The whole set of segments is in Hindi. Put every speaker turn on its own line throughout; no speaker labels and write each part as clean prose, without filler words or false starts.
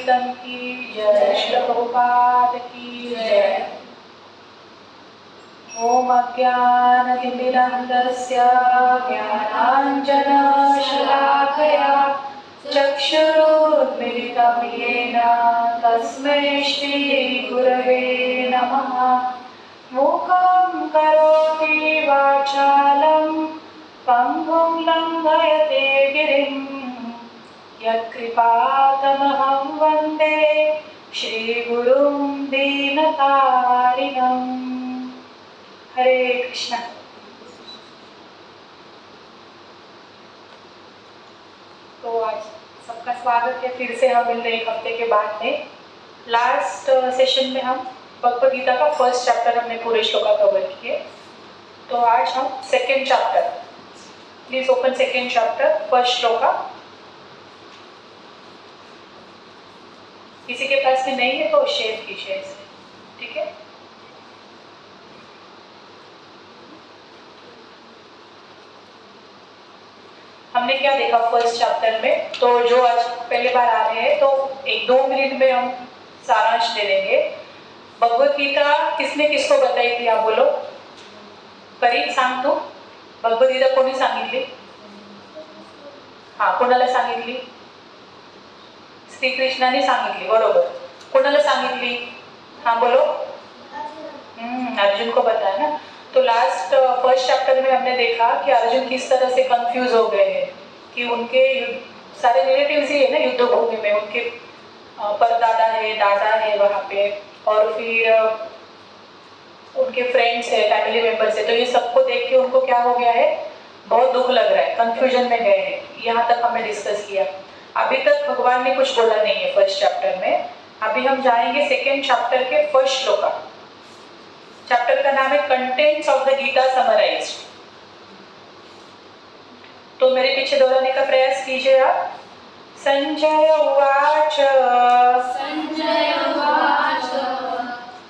संकीर्तन की जय, श्रील प्रभुपाद की जय। ओम अज्ञानतिमिरन्धस्य ज्ञानाञ्जनशलाकया चक्षुरुन्मिलितं येन तस्मै श्रीगुरवे नमः। मूकं करोति वाचालं पङ्गुं लङ्घयते गिरिं यत्कृपातमहं वन्दे श्रीगुरुं दीनतारिणम्। हरे कृष्णा। तो आज सबका स्वागत है। फिर से हम मिल रहे एक हफ्ते के बाद में। लास्ट सेशन में हम भगवद गीता का फर्स्ट चैप्टर हमने पूरे श्लोका कवर किए। तो आज हम second chapter, please open second chapter first shloka. किसी के पास में नहीं है तो शेयर कीजिए इसे, ठीक है। हमने क्या देखा फर्स्ट चैप्टर में? तो जो आज पहली बार आ रहे हैं तो 1-2 मिनट में हम सारांश दे देंगे। भगवद गीता किसने किसको बताई थी? आप बोलो। परी सांग तू। भगवद गीता कोणी सांगितली? हा, कोणाला सांगितली? श्रीकृष्णाने सांगितली, बरोबर। कोणाला सांगितली? हाँ बोलो। अर्जुन को बताया ना। तो लास्ट फर्स्ट चैप्टर में हमने देखा कि अर्जुन किस तरह से कंफ्यूज हो गए हैं कि उनके सारे रिलेटिव्स ही है ना युद्ध भूमि में। उनके परदादा है, दादा है वहाँ पे, और फिर उनके फ्रेंड्स है, फैमिली मेंबर्स है। तो ये सबको देख के उनको क्या हो गया है? बहुत दुख लग रहा है, कंफ्यूजन में गए हैं। यहाँ तक हमने डिस्कस किया। अभी तक भगवान ने कुछ बोला नहीं है फर्स्ट चैप्टर में। अभी हम जाएंगे सेकेंड चैप्टर के फर्स्ट श्लोका। चैप्टर का नाम है contents of the Gita summarised. तो मेरे पीछे दोहराने का प्रयास कीजिए आप। संजय उवाच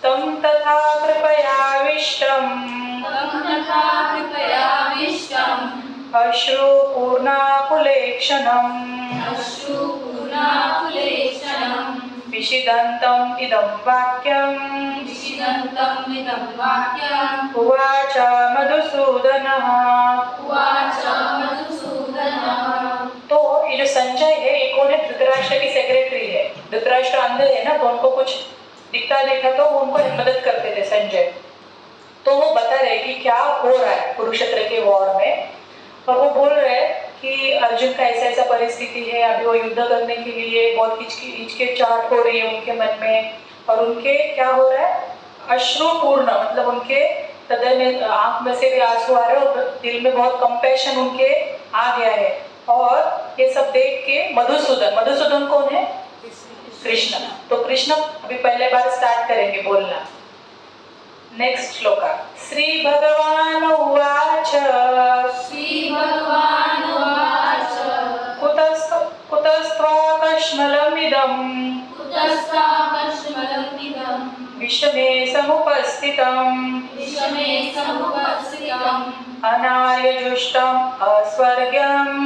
तं तथा कृपयाविष्टम् अश्रुपूर्णाकुलेक्षणम् विषिदन्तम् इदं वाक्यम् उवाच मधुसूदनः। तो ये जो संजय है ये कौन है? धृतराष्ट्र की सेक्रेटरी है। धृतराष्ट्र अंदर है ना, तो उनको कुछ दिखता देखा तो वो उनको मदद करते थे संजय। तो वो बता रहे कि क्या हो रहा है कुरुक्षेत्र के वॉर में, और वो बोल रहे हैं कि अर्जुन का ऐसा ऐसा परिस्थिति है। अभी वो युद्ध करने के लिए बहुत हिचकिचाहट हो रही है उनके मन में, और उनके क्या हो रहा है? अश्रुपूर्ण, मतलब उनके हृदय में, आंख में से भी आंसू आ रहे हैं और दिल में बहुत कंपैशन उनके आ गया है। और ये सब देख के मधुसूदन कौन है? कृष्ण। तो कृष्ण अभी पहले बार स्टार्ट करेंगे बोलना। नेक्स्ट श्लोका। श्री भगवान उवाच कुतस्त्वाकश्मलमिदं विषमे समुपस्थितम् अनार्यजुष्टम् अस्वर्ग्यम्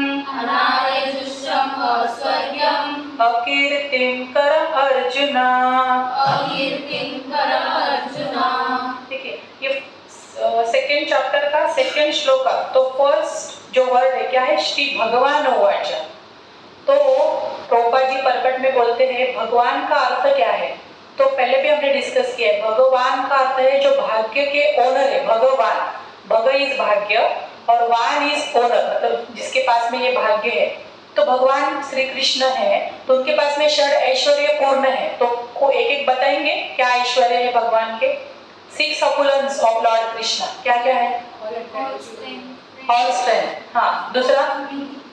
अकीर्तिं कर अर्जुन। ठीक है, ये सेकेंड चैप्टर का सेकेंड श्लोका। तो फर्स्ट जो वर्ड है क्या है? श्री भगवान उवाच। तो प्रभुपाद जी परकट में बोलते हैं भगवान का अर्थ क्या है? तो पहले भी हमने डिस्कस किया है। भगवान का अर्थ है जो भाग्य के ओनर है। भगवान, भग इज भाग्य और वान इज ओनर, मतलब जिसके पास में ये भाग्य है। तो भगवान श्री कृष्ण है, तो उनके पास में षड ऐश्वर्य पूर्ण है। तो को एक एक बताएंगे क्या ऐश्वर्य है भगवान के। 6 ऑपुलेंस ऑफ लॉर्ड कृष्णा क्या क्या है? ऑल स्ट्रेंथ, हाँ। दूसरा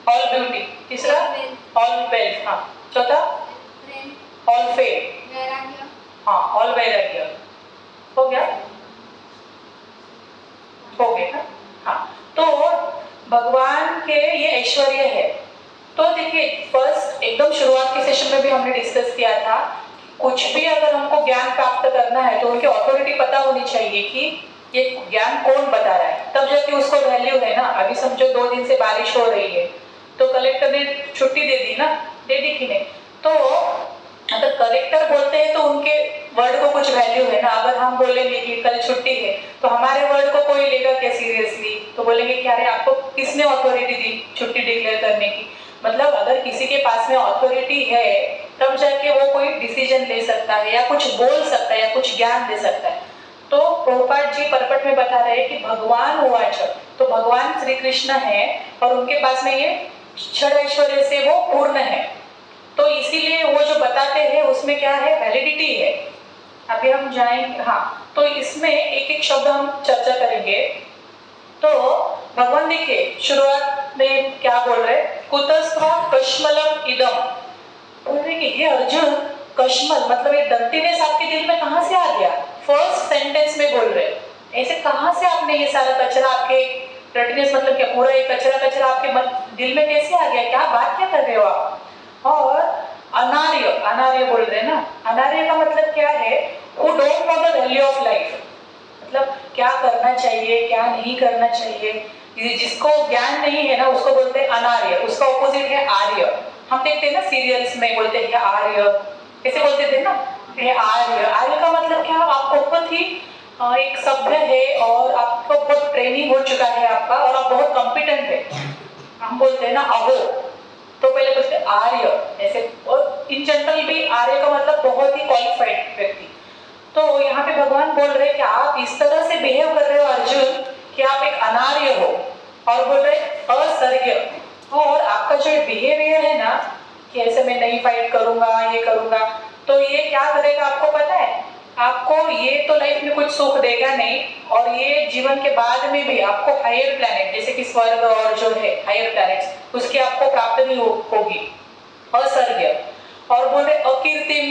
ऑल ब्यूटी। तीसरा ऑल वेल्थ, हाँ। चौथा ऑल फेम, हाँ। ऑल वैराग्य हो गया, हाँ। तो भगवान के ये ऐश्वर्य है। तो देखिए फर्स्ट एकदम शुरुआत के सेशन में भी हमने डिस्कस किया था, कुछ भी अगर हमको ज्ञान प्राप्त करना है तो उनकी अथॉरिटी पता होनी चाहिए कि ये ज्ञान कौन बता रहा है, तब जाके उसको वैल्यू है ना। अभी समझो 2 दिन से बारिश हो रही है तो कलेक्टर ने छुट्टी दे दी ना, दे दी कि नहीं? तो अगर कलेक्टर बोलते हैं तो उनके वर्ड को कुछ वैल्यू है ना। अगर हम बोलेंगे कि कल छुट्टी है तो हमारे वर्ड को कोई लेगा क्या सीरियसली, तो बोलेंगे कि अरे आपको किसने अथॉरिटी दी छुट्टी डिक्लेयर करने की। मतलब अगर किसी के पास में अथॉरिटी है तब जाके वो कोई डिसीजन ले सकता है या कुछ बोल सकता है या कुछ ज्ञान दे सकता है। तो प्रभुपाद जी परपट में बता रहे हैं कि भगवान उवाच, तो भगवान श्री कृष्ण है और उनके पास में ये षड ऐश्वर्य से वो पूर्ण है। तो इसीलिए वो जो बताते हैं उसमें क्या है, वैलिडिटी है। अभी हम जाएंगे, हाँ, तो इसमें एक एक शब्द हम चर्चा करेंगे। तो भगवान देखिए शुरुआत में क्या बोल रहे, कुतस्त्वा कश्मलम इदम, बोल रहे कि हे अर्जुन, कश्मल मतलब ये डर्टीनेस आपके दिल में कहाँ से आ गया। फर्स्ट सेंटेंस में बोल रहे ऐसे कहाँ से आपने ये सारा कचरा, आपके डर्टीनेस मतलब क्या, पूरा ये कचरा कचरा आपके दिल में कैसे आ गया, क्या बात क्या कर रहे हो आप। और अनार्य, अनार्य बोल रहे ना, अनार्य का मतलब क्या है, who don't know the value of life, मतलब क्या करना चाहिए क्या नहीं करना चाहिए, जिसको ज्ञान नहीं है ना उसको बोलते हैं अनार्य। उसका ऑपोजिट है आर्य। हम देखते हैं ना सीरियल्स में बोलते हैं आर्य, कैसे बोलते थे ना, ये आर्य। आर्य का मतलब क्या, आपको बहुत ही एक सभ्य है और आपको बहुत ट्रेनिंग हो चुका है आपका और आप बहुत कॉम्पिटेंट है। हम बोलते हैं ना अहो, तो पहले बोलते आर्य ऐसे। और इन जनरल भी आर्य का मतलब बहुत ही क्वालिफाइड व्यक्ति। तो यहाँ पे भगवान बोल रहे हैं कि आप इस तरह से बिहेव कर रहे हो अर्जुन कि आप एक अनार्य हो, और बोल रहे असर्ग्य। और आपका जो बिहेवियर है ना कि ऐसे मैं नहीं फाइट करूंगा ये करूंगा, तो ये क्या करेगा आपको पता है, आपको ये तो लाइफ में कुछ सुख देगा नहीं, और ये जीवन के बाद में भी आपको हायर प्लैनेट जैसे कि स्वर्ग और जो है हायर प्लैनेट्स उसकी आपको प्राप्ति नहीं होगी। असर्ग्य। और बोले अकीर्तिम,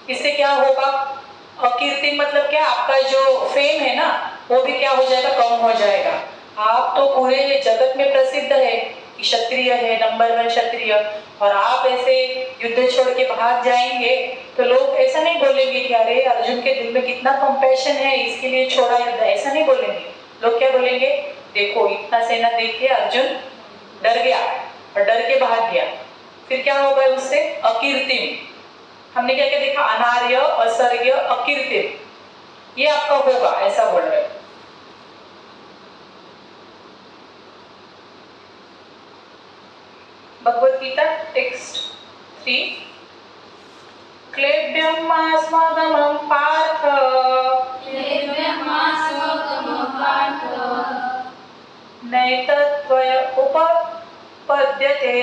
इससे क्या होगा, अकीर्ति मतलब क्या, आपका जो फेम है ना वो भी क्या हो जाएगा, कम हो जाएगा। आप तो पूरे जगत में प्रसिद्ध है कि क्षत्रिय है, नंबर 1 क्षत्रिय, और आप ऐसे युद्ध छोड़ के भाग जाएंगे तो लोग ऐसा नहीं बोलेंगे कि अरे अर्जुन के दिल में कितना कंपैशन है इसके लिए छोड़ा युद्ध, ऐसा नहीं बोलेंगे। लोग क्या बोलेंगे, देखो इतना सेना देख के अर्जुन डर गया और डर के भाग गया। फिर क्या होगा उससे, अकीर्ति। हमने क्या क्या देखा, अनार्य, असर्ग्य, अकीर्ति, ये आपका होगा, ऐसा बोल रहे हैं। भगवद गीता टेक्स्ट 3, क्लेब्यमास्मगमं पार्थ, नैतत्त्वय उपपद्यते,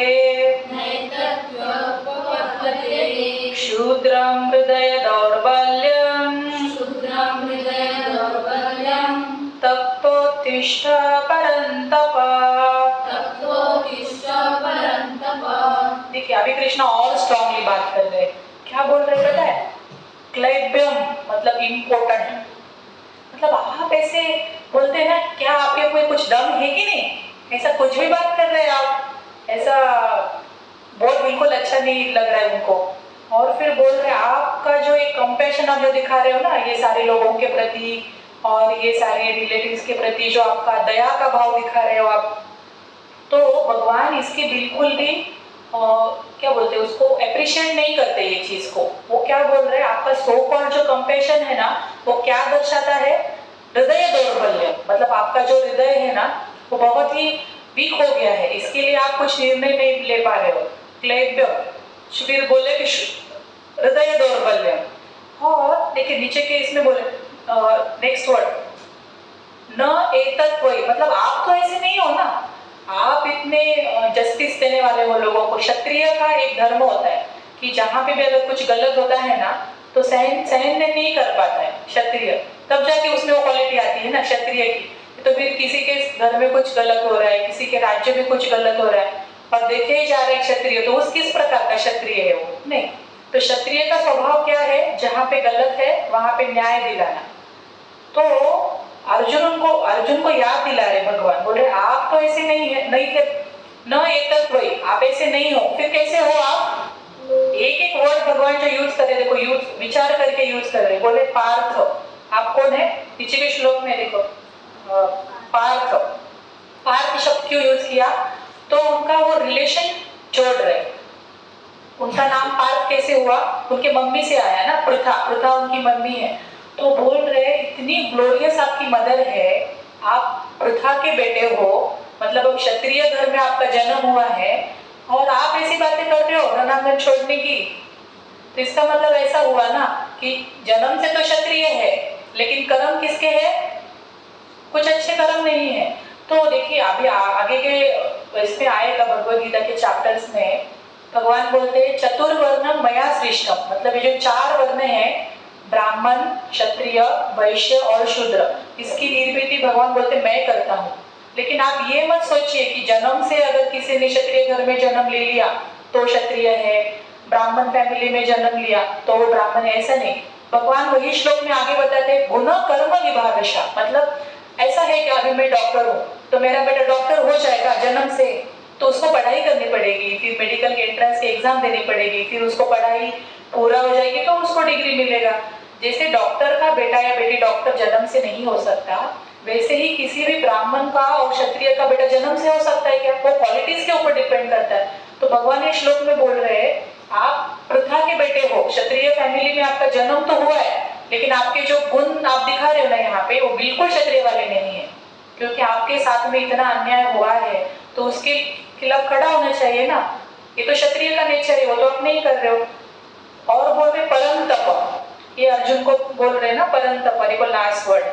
क्षुद्रं हृदय दौर्बल्यं, तप्तोत्तिष्ठ परन्तप। देखिए अभी कृष्णा और स्ट्रांगली बात कर रहे हैं। क्या बोल रहे पता है, क्लेब्यम मतलब इम्पोर्टेंट, मतलब आप ऐसे बोलते हैं ना, क्या आपके कोई कुछ दम है कि नहीं, ऐसा कुछ भी बात कर रहे हैं आप, ऐसा बहुत बिल्कुल अच्छा नहीं लग रहा है उनको। और फिर बोल रहे आपका जो एक कंपैशन आप जो दिखा रहे हो ना ये सारे लोगों के प्रति और ये सारे रिलेटिव्स के प्रति जो आपका दया का भाव दिखा रहे हो आप, तो भगवान इसकी बिल्कुल भी क्या बोलते हैं उसको अप्रिशिएट नहीं करते ये चीज को। वो क्या बोल रहे हैं, आपका सो कॉल्ड जो कंपैशन है ना वो क्या दर्शाता है, हृदय दौर्बल्य, मतलब आपका जो हृदय है ना वो बहुत ही वीक हो गया है, इसके लिए आप कुछ निर्णय नहीं ले पा रहे हो। क्लेब्य, फिर बोले कि हृदय दौर्बल्य। और देखिए नीचे के इसमें बोले नेक्स्ट वर्ड, न एतत्त्वयि, मतलब आप तो ऐसे नहीं हो ना, आप इतने जस्टिस देने वाले हो लोगों को। क्षत्रिय का एक धर्म होता है कि जहाँ पे भी अगर कुछ गलत होता है ना तो सहन नहीं कर पाता है क्षत्रिय, तब जाके उसमें वो क्वालिटी आती है ना क्षत्रिय की। तो फिर किसी के घर में कुछ गलत हो रहा है, किसी के राज्य में कुछ गलत हो रहा है और देखे ही जा रहे क्षत्रिय, तो उस किस प्रकार का क्षत्रिय है वो, नहीं। तो क्षत्रिय का स्वभाव क्या है, जहाँ पे गलत है वहां पे न्याय दिलाना। तो अर्जुन को याद दिला रहे भगवान, बोल रहे आप तो ऐसे नहीं है, नहीं थे, न एतत्त्वयि, आप ऐसे नहीं हो, फिर कैसे हो आप। एक एक वर्ड भगवान जो यूज कर रहे, देखो यूज विचार करके यूज कर रहे, बोले पार्थ, आप कौन है, नीचे के श्लोक में देखो पार्थ, पार्थ शब्द क्यों यूज किया, तो उनका वो रिलेशन जोड़ रहे। उनका नाम पार्थ कैसे हुआ? उनके मम्मी से आया ना, प्रथा, प्रथा उनकी मम्मी है। तो बोल रहे इतनी ग्लोरियस आपकी मदर है, आप प्रथा के बेटे हो, मतलब अब क्षत्रिय घर में आपका जन्म हुआ है और आप ऐसी बातें कर रहे हो रणांगन छोड़ने की। तो इसका मतलब ऐसा हुआ ना कि जन्म से तो क्षत्रिय है लेकिन कर्म किसके है? कुछ अच्छे कर्म नहीं है। तो देखिए अभी आगे के इसमें आएगा भगवद गीता के चैप्टर्स में, भगवान बोलते हैं चतुर्वर्णम मया सृष्टम, मतलब ये जो 4 वर्ण हैं, ब्राह्मण, क्षत्रिय, वैश्य और शूद्र, इसकी निर्मिति भगवान बोलते मैं करता हूँ। लेकिन आप ये मत सोचिए कि जन्म से अगर किसी ने क्षत्रिय घर में जन्म ले लिया तो क्षत्रिय है, ब्राह्मण फैमिली में जन्म लिया तो वो ब्राह्मण है, ऐसा नहीं। भगवान वही श्लोक में आगे बताते हैं गुण कर्म विभागशा, मतलब ऐसा है कि अभी मैं डॉक्टर हूँ तो मेरा बेटा डॉक्टर हो जाएगा जन्म से, तो उसको पढ़ाई करनी पड़ेगी, फिर मेडिकल के एंट्रेंस की एग्जाम देनी पड़ेगी, फिर उसको पढ़ाई पूरा हो जाएगी तो उसको डिग्री मिलेगा। जैसे डॉक्टर का बेटा या बेटी डॉक्टर जन्म से नहीं हो सकता, वैसे ही किसी भी ब्राह्मण का और क्षत्रिय का बेटा जन्म से हो सकता है क्या? वो क्वालिटीज के ऊपर डिपेंड करता है। तो भगवान इस श्लोक में बोल रहे हैं आप प्रथा के बेटे हो, क्षत्रिय फैमिली में आपका जन्म तो हुआ है, लेकिन आपके जो गुण आप दिखा रहे हो ना यहाँ पे, वो बिल्कुल क्षत्रिय वाले नहीं है, क्योंकि आपके साथ में इतना अन्याय हुआ है तो उसके खिलाफ खड़ा होना चाहिए ना। ये तो क्षत्रिय का नेचर है, वो तो आप नहीं कर रहे हो। और बोल रहे परम तप, ये अर्जुन को बोल रहे ना परम तप, देखो लास्ट वर्ड।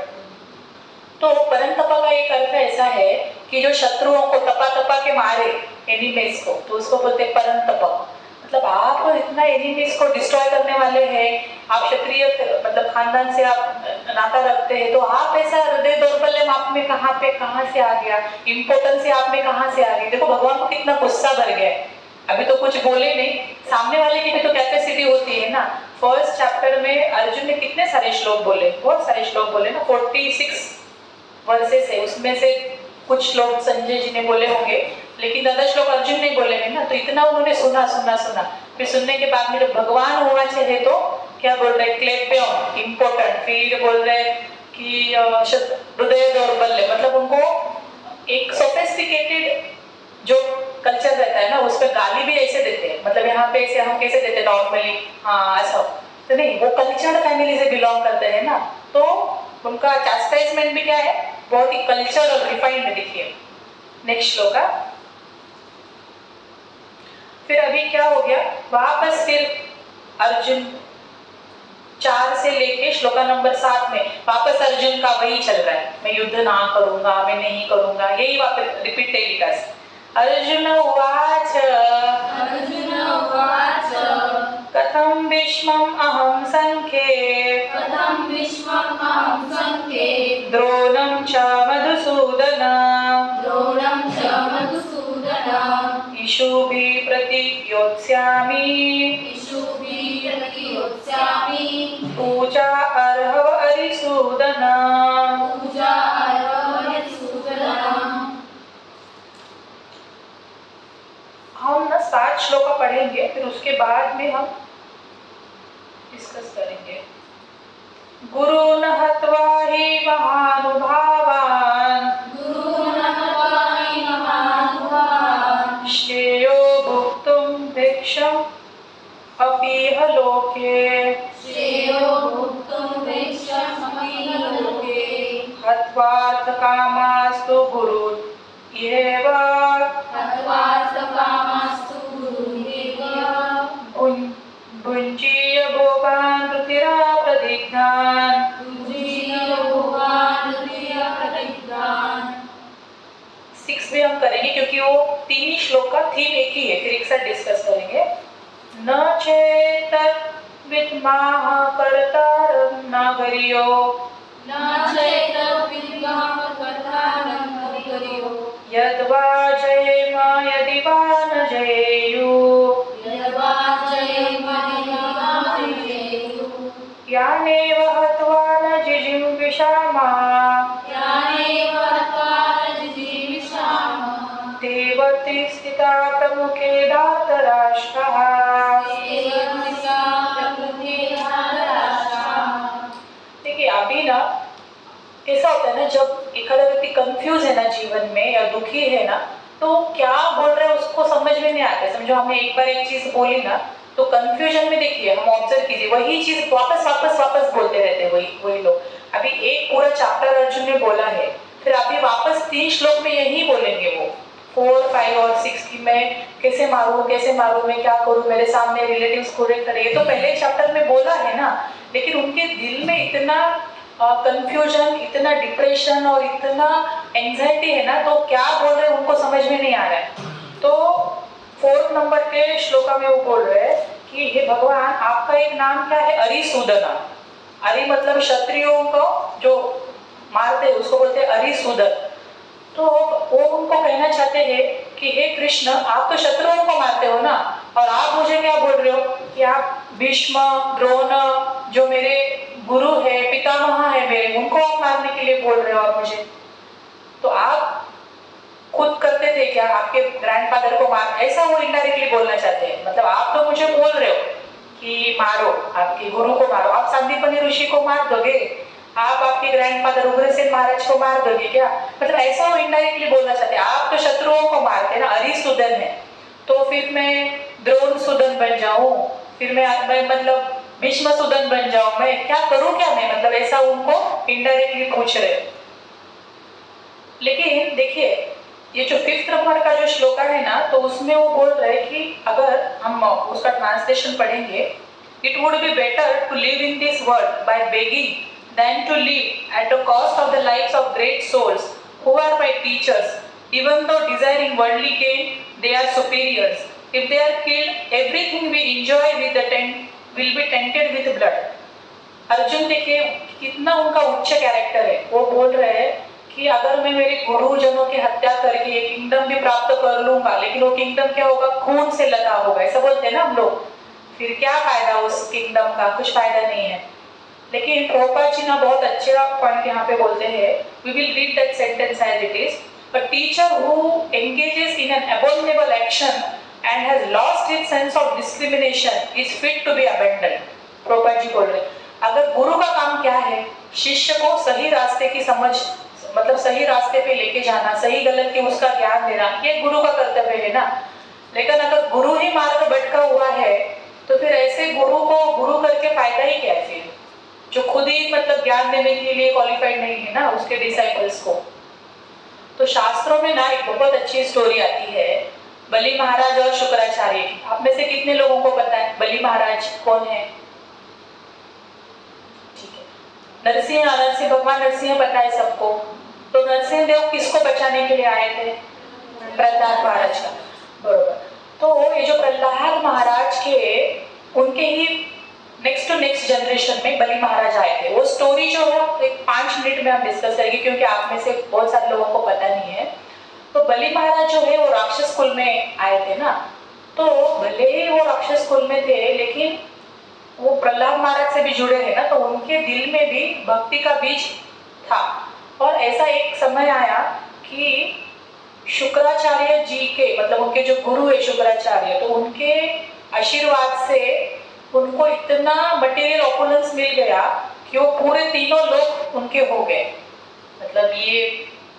तो परम तपा का एक अर्थ ऐसा है कि जो शत्रुओं को तपा तपा के मारे, एनिमीज को, तो उसको बोलते हैं परम तपा। मतलब आप इतना एनिमीज को डिस्ट्रॉय करने वाले हैं, आप क्षत्रिय मतलब खानदान से आप नाता रखते हैं, तो आप ऐसा हृदय दौर्बल्य आप में कहाँ से आ गया, इम्पोर्टेंस आप में कहाँ से आ गई? देखो भगवान को कितना गुस्सा भर गया है, अभी तो कुछ बोले नहीं, सामने वाले की भी तो कैपेसिटी होती है ना। फर्स्ट चैप्टर में अर्जुन ने कितने सारे श्लोक बोले, बहुत सारे श्लोक बोले ना, 46 वर्सेस है, उसमें से कुछ श्लोक संजय जी ने बोले होंगे लेकिन ज्यादा श्लोक अर्जुन ने बोले हैं ना। तो इतना उन्होंने सुना सुना सुना, फिर सुनने के बाद में जब भगवान होना चाहिए तो क्या बोल रहे, क्लेप्योन इम्पोर्टेंट, फिर बोल रहे कि हृदय दौर्बल्य, मतलब उनको एक सोफिस्टिकेटेड जो कल्चर रहता है ना उसमें गाली भी ऐसे देते हैं, मतलब यहाँ पे ऐसे हम कैसे देते हैं नॉर्मली, हाँ ऐसा तो नहीं, वो कल्चर्ड फैमिली से बिलोंग करते हैं ना, तो उनका चास्टाइजमेंट भी क्या है, बहुत ही कल्चर और रिफाइंड। देखिए नेक्स्ट श्लोक है। फिर अभी क्या हो गया, वापस फिर अर्जुन 4 से लेके श्लोका नंबर 7 में वापस अर्जुन का वही चल रहा है, मैं युद्ध ना करूंगा, मैं नहीं करूंगा, यही वापस रिपीट टेलिकास्ट। अर्जुन उवाच कथम विश्वम अहम संख्ये द्रोणं च मधुसूदन इषुभिः प्रतियोत्स्यामि पूजा अर्हव अरिसूदन। हम ना 7 श्लोक पढ़ेंगे, फिर उसके बाद में हम डिस्कस करेंगे। गुरुन् हत्वा हि महानुभावान् श्रेयो भुक्तुं भिक्षम् अपीह लोके हत्वार्थकामास्तु गुरुन् इहैव भुञ्जीय भोगान् रुधिराप्रदिग्धान्। 6 भी हम करेंगे क्योंकि वो 3 ही श्लोक का थीम एक ही है, फिर एक साथ डिस्कस करेंगे। न चेतत् विद्मः कर्तारं नागरियो यद्वा जयेम यदि वा न जयेयुः यानेव हत्वा न जिजीविषामः देवति स्थिता प्रमुखे धार्तराष्ट्रः। देखिए अभी ना ऐसा होता है ना, जब एखादा व्यक्ति कंफ्यूज है ना जीवन में या दुखी है ना, तो क्या बोल रहे हैं उसको समझ में नहीं आता। समझो हमने एक बार एक चीज बोली ना तो कंफ्यूजन में देखिए, हम ऑब्जर्व कीजिए, वही चीज वापस वापस वापस बोलते रहते हैं, वही वही लोग। अभी एक पूरा चैप्टर अर्जुन ने बोला है, फिर अभी वापस 3 श्लोक में यही बोलेंगे वो 4, 5 और 6 की मैं कैसे मारूं, मैं क्या करूं, मेरे सामने रिलेटिव्स खड़े खड़े, ये तो पहले चैप्टर में बोला है ना। लेकिन उनके दिल में इतना कंफ्यूजन, इतना डिप्रेशन और इतना एंजाइटी है ना, तो क्या बोल रहे हैं उनको समझ में नहीं आ रहा है। तो 4 नंबर के श्लोका में वो बोल रहे हैं कि हे भगवान, आपका एक नाम क्या है? अरिसूदना। अरि मतलब क्षत्रियों को जो मारते हैं उसको बोलते हैं अरिसूदन। तो वो उनको कहना चाहते हैं कि हे कृष्ण, आप तो शत्रुओं को मारते हो ना, और आप मुझे क्या बोल रहे हो कि आप भीष्म, द्रोण जो मेरे गुरु है, पितामह है मेरे, उनको आप मारने के लिए बोल रहे हो आप मुझे। तो आप खुद करते थे क्या आपके ग्रैंडफादर को मार? ऐसा वो इनडायरेक्टली बोलना चाहते हैं। मतलब आप तो मुझे बोल रहे हो कि मारो, आपके गुरु को मारो, आप संदीपनी ऋषि को मार दोगे, आप आपके ग्रैंडफादर उग्रसेन महाराज को मार दोगे क्या? मतलब ऐसा वो इनडायरेक्टली बोलना चाहते हैं। आप तो शत्रुओं को मारते ना, अरिसूदन है, तो फिर मैं द्रोण सुदन बन जाऊं, फिर मैं मतलब भीष्म सुदन बन जाऊं, मैं क्या करूं क्या मैं? मतलब ऐसा उनको इनडायरेक्टली पूछ रहे। लेकिन देखिए, ये जो 5th नंबर का जो श्लोका है ना, तो उसमें वो बोल रहे हैं कि अगर हम उसका ट्रांसलेशन पढ़ेंगे, it would be better to live in this world by begging than to live at the cost of the lives of great souls who are my teachers. Even though desiring worldly gain, they are superiors. If they are killed, everything we enjoy with the tent will be tainted with blood. Arjun देखिए कितना उनका उच्च कैरेक्टर है। वो बोल रहे हैं कि अगर मैं मेरे गुरुजनों की हत्या करके ये किंगडम भी प्राप्त कर लूंगा, लेकिन वो किंगडम क्या होगा? खून से लदा होगा, ऐसा बोलते हैं ना हम लोग। फिर क्या फायदा उस किंगडम का? कुछ फायदा नहीं है। लेकिन प्रभुपाद जी ना बहुत अच्छा पॉइंट यहाँ पे बोलते हैं, we will read that sentence as it is, a teacher who engages in an abominable action and has lost his sense of discrimination is fit to be abandoned. Prabhupada ji बोल रहे हैं, अगर गुरु का काम क्या है? शिष्य को सही रास्ते की समझ, मतलब सही रास्ते पे लेके जाना, सही गलत की उसका ज्ञान देना, ये गुरु का कर्तव्य है ना। लेकिन अगर गुरु ही मार्ग भटका हुआ है, तो फिर ऐसे गुरु को गुरु करके फायदा ही क्या है? फिर जो खुद ही मतलब ज्ञान देने के लिए क्वालिफाइड नहीं है ना उसके डिसाइपल्स को। तो शास्त्रों में ना एक बहुत अच्छी स्टोरी आती है बलि महाराज और शुक्राचार्य की। आप में से कितने लोगों को पता है बलि महाराज कौन है? नरसिंह भगवान नरसिंह पता है सबको। तो नरसिंह देव किसको बचाने के लिए आए थे? प्रहलाद महाराज का, बरोबर। तो ये जो प्रहलाद महाराज के उनके ही नेक्स्ट टू नेक्स्ट जनरेशन में बलि महाराज आए थे। वो स्टोरी जो है एक 5 मिनट में हम डिस्कस करेंगे, क्योंकि आप में से बहुत सारे लोगों को पता नहीं है। तो बलि महाराज जो है वो राक्षस कुल में आए थे ना। तो भले ही वो राक्षस कुल में थे, लेकिन वो प्रहलाद महाराज से भी जुड़े हैं ना, तो उनके दिल में भी भक्ति का बीज था। और ऐसा एक समय आया कि शुक्राचार्य जी के, मतलब उनके जो गुरु है शुक्राचार्य, तो उनके आशीर्वाद से उनको इतना मटेरियल ऑपुलेंस मिल गया कि वो पूरे तीनों लोग उनके हो गए। मतलब ये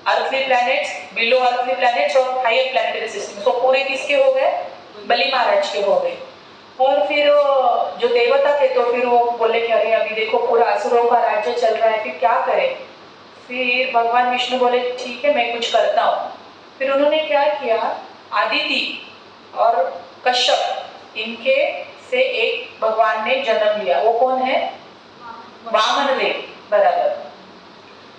earthly planets, below earthly planets और हायर प्लैनेटरी सिस्टम, तो पूरे किसके हो गए? बलि महाराज के हो गए। और फिर जो देवता थे, तो फिर वो बोले कि अरे अभी देखो पूरा असुरों का राज्य चल रहा है, फिर क्या करें? फिर भगवान विष्णु बोले ठीक है मैं कुछ करता हूँ। फिर उन्होंने क्या किया, आदिति और कश्यप इनके से एक भगवान ने जन्म लिया। वो कौन है? वामन देव, बराबर।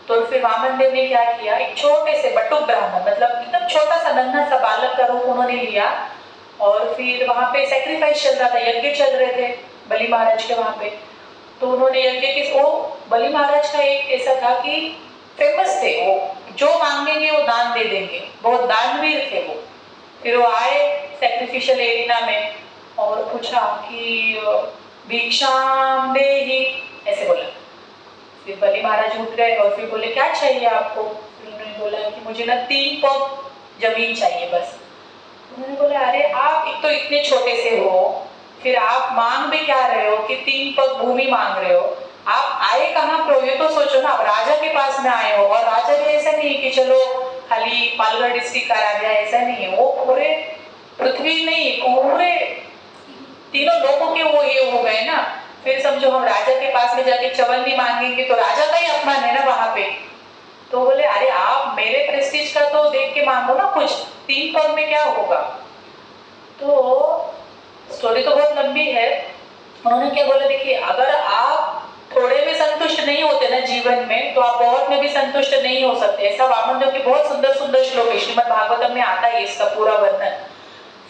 तो फिर वामन देव ने क्या किया, एक छोटे से बटुक ब्राह्मण, मतलब एकदम छोटा सा नन्हा सा बालक का रूप उन्होंने लिया। और फिर वहां पे सैक्रिफाइस चल रहा था, यज्ञ चल रहे थे बलि महाराज के वहां पे। तो उन्होंने यज्ञ के, वो बलि महाराज का एक ऐसा था कि फेमस थे, वो जो मांगेंगे वो दान दे देंगे, बहुत दानवीर थे वो। फिर वो आए सैक्रिफिशियल एरिना में और पूछा कि भिक्षाम देहि, ऐसे बोला। फिर बलि महाराज उठ गए और फिर बोले क्या चाहिए आपको? फिर उन्होंने बोला कि मुझे ना 3 पग जमीन चाहिए बस। उन्होंने बोला अरे आप एक तो इतने छोटे से हो, फिर आप मांग भी क्या रहे हो कि 3 पग भूमि मांग रहे हो? आप आए कहाँ पर? ये तो सोचो ना, आप राजा के पास में आए हो, और राजा भी ऐसा नहीं है कि चलो खाली पालगढ़ डिस्ट्रिक्ट का राजा, ऐसा नहीं है। वो पूरे पृथ्वी नहीं, पूरे तीनों लोगों के वो ये हो गए ना। फिर समझो हम राजा के पास में जाके चवन्नी मांगेंगे तो राजा का ही अपमान है ना वहां पे। तो बोले अरे आप मेरे प्रेस्टीज का तो देख के मांगो ना कुछ, 3 पग में क्या होगा। तो स्टोरी तो बहुत लंबी है। उन्होंने क्या बोला, देखिए अगर आप थोड़े में संतुष्ट नहीं होते ना जीवन में, तो आप बहुत में भी संतुष्ट नहीं हो सकते। ऐसा वामन देव की बहुत सुंदर सुंदर श्लोक है, श्रीमद् भागवतम में आता है इसका पूरा वर्णन।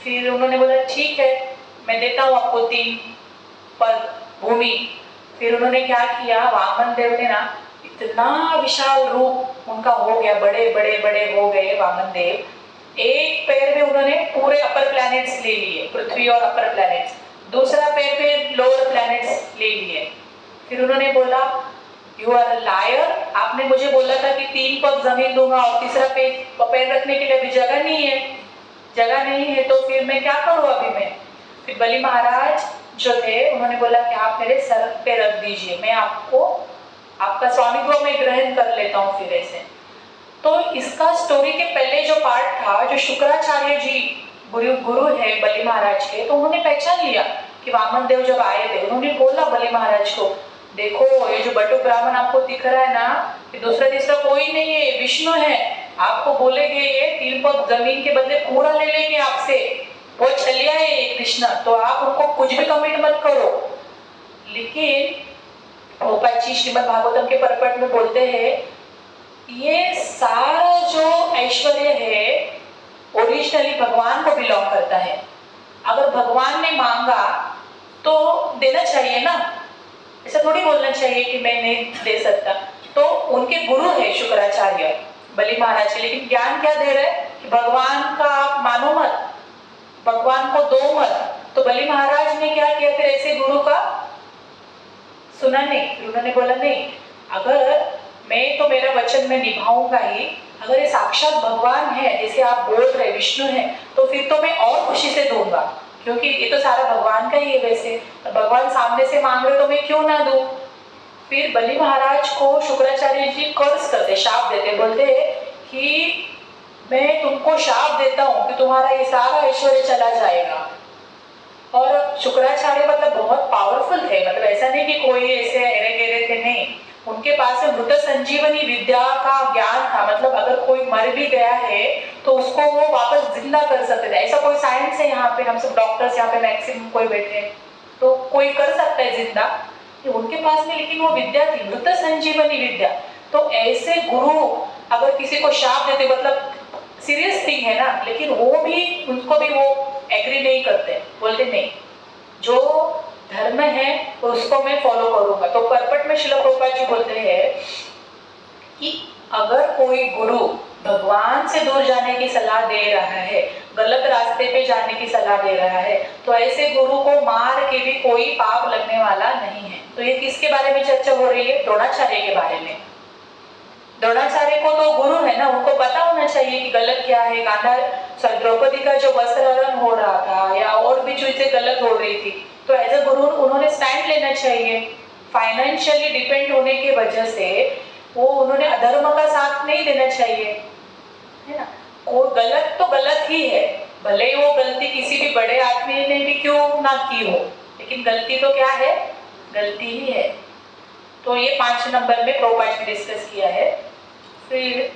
फिर उन्होंने बोला ठीक है मैं देता हूँ आपको 3 पद भूमि। फिर उन्होंने क्या किया, वामन देव ने ना इतना विशाल रूप उनका हो गया, बड़े बड़े बड़े हो गए वामन देव। एक पैर में उन्होंने पूरे अपर प्लैनेट्स ले लिए, पृथ्वी और अपर प्लैनेट्स, दूसरा पैर पे लोअर प्लैनेट्स ले लिए। फिर उन्होंने बोला यू आर अ लायर, आपने मुझे बोला था कि 3 पग जमीन दूंगा और तीसरा पैर रखने के लिए अभी जगह नहीं है, जगह नहीं है तो फिर मैं क्या करूँ अभी मैं। फिर बलि महाराज जो थे उन्होंने बोला कि आप मेरे सर पे रख दीजिए, मैं आपको आपका स्वामित्व में ग्रहण कर लेता हूँ फिर ऐसे। तो इसका स्टोरी के पहले जो पार्ट था, जो शुक्राचार्य जी गुरु है बलि महाराज के, तो उन्होंने पहचान लिया कि वामन देव जब आए थे, उन्होंने बोला बलि महाराज को देखो ये जो बटु ब्राह्मण आपको दिख रहा है ना, कि दूसरा तीसरा कोई नहीं है, विष्णु है। आपको बोलेंगे ये 3 पग जमीन के बदले पूरा ले लेंगे आपसे, वो छलिया है ये कृष्ण, तो आप उनको कुछ भी कमिट मत करो। लेकिन गोपाल जी श्रीमद् भागवतम के परपट में बोलते हैं ये सारा जो ऐश्वर्य है ओरिजिनली भगवान को बिलोंग करता है। अगर भगवान ने मांगा तो देना चाहिए ना, ऐसा थोड़ी बोलना चाहिए कि मैं नहीं दे सकता। तो उनके गुरु है शुक्राचार्य बलि महाराज के, लेकिन ज्ञान क्या दे रहे कि भगवान का आप मानो मत, भगवान को दो मत। तो बलि महाराज ने क्या किया फिर ऐसे गुरु का सुना नहीं। उन्होंने बोला नहीं, अगर मैं तो मेरा वचन में निभाऊंगा ही, अगर ये साक्षात भगवान है जैसे आप बोल रहे विष्णु है, तो फिर तो मैं और खुशी से दूंगा, क्योंकि ये तो सारा भगवान का ही है। वैसे भगवान सामने से मांग रहे तो मैं क्यों ना दूं। फिर बलि महाराज को शुक्राचार्य जी कर्ज करते, शाप देते, बोलते कि मैं तुमको शाप देता हूँ कि तुम्हारा ये सारा ऐश्वर्य चला जाएगा। और शुक्राचार्य मतलब बहुत पावरफुल थे, मतलब ऐसा नहीं कि कोई ऐसे एरे गेरे थे, नहीं। उनके पास में मृत संजीवनी विद्या का ज्ञान था, मतलब अगर कोई मर भी गया है तो उसको वो वापस जिंदा कर सकते थे। ऐसा कोई साइंस है यहाँ पे, हम सब डॉक्टर्स यहाँ पे मैक्सिमम कोई बैठे हैं तो कोई कर सकता है जिंदा, उनके पास में लेकिन वो विद्या थी, मृत संजीवनी विद्या। तो ऐसे गुरु अगर किसी को शाप देते, मतलब सीरियस थिंग है ना, लेकिन वो भी उनको भी वो एग्री नहीं करते, बोलते नहीं जो धर्म है उसको मैं फॉलो करूंगा। तो परपट में श्रील प्रभुपाद जी बोलते हैं कि अगर कोई गुरु भगवान से दूर जाने की सलाह दे रहा है, गलत रास्ते पे जाने की सलाह दे रहा है, तो ऐसे गुरु को मार के भी कोई पाप लगने वाला नहीं है। तो ये किसके बारे में चर्चा हो रही है, द्रोणाचार्य के बारे में। द्रोणाचार्य को तो गुरु है ना, उनको पता होना चाहिए कि गलत क्या है। गांधार द्रौपदी का जो वस्त्रहरण हो रहा था या और भी चीजें गलत हो रही थी, तो एज अ गुरु उन्होंने स्टैंड लेना चाहिए। फाइनेंशियली डिपेंड होने की वजह से वो उन्होंने अधर्म का साथ नहीं देना चाहिए, है ना। वो गलत तो गलत ही है, भले ही वो गलती किसी भी बड़े आदमी ने भी क्यों ना की हो, लेकिन गलती तो क्या है, गलती ही है। तो ये 5 नंबर में प्रभुपाद ने डिस्कस किया है। फिर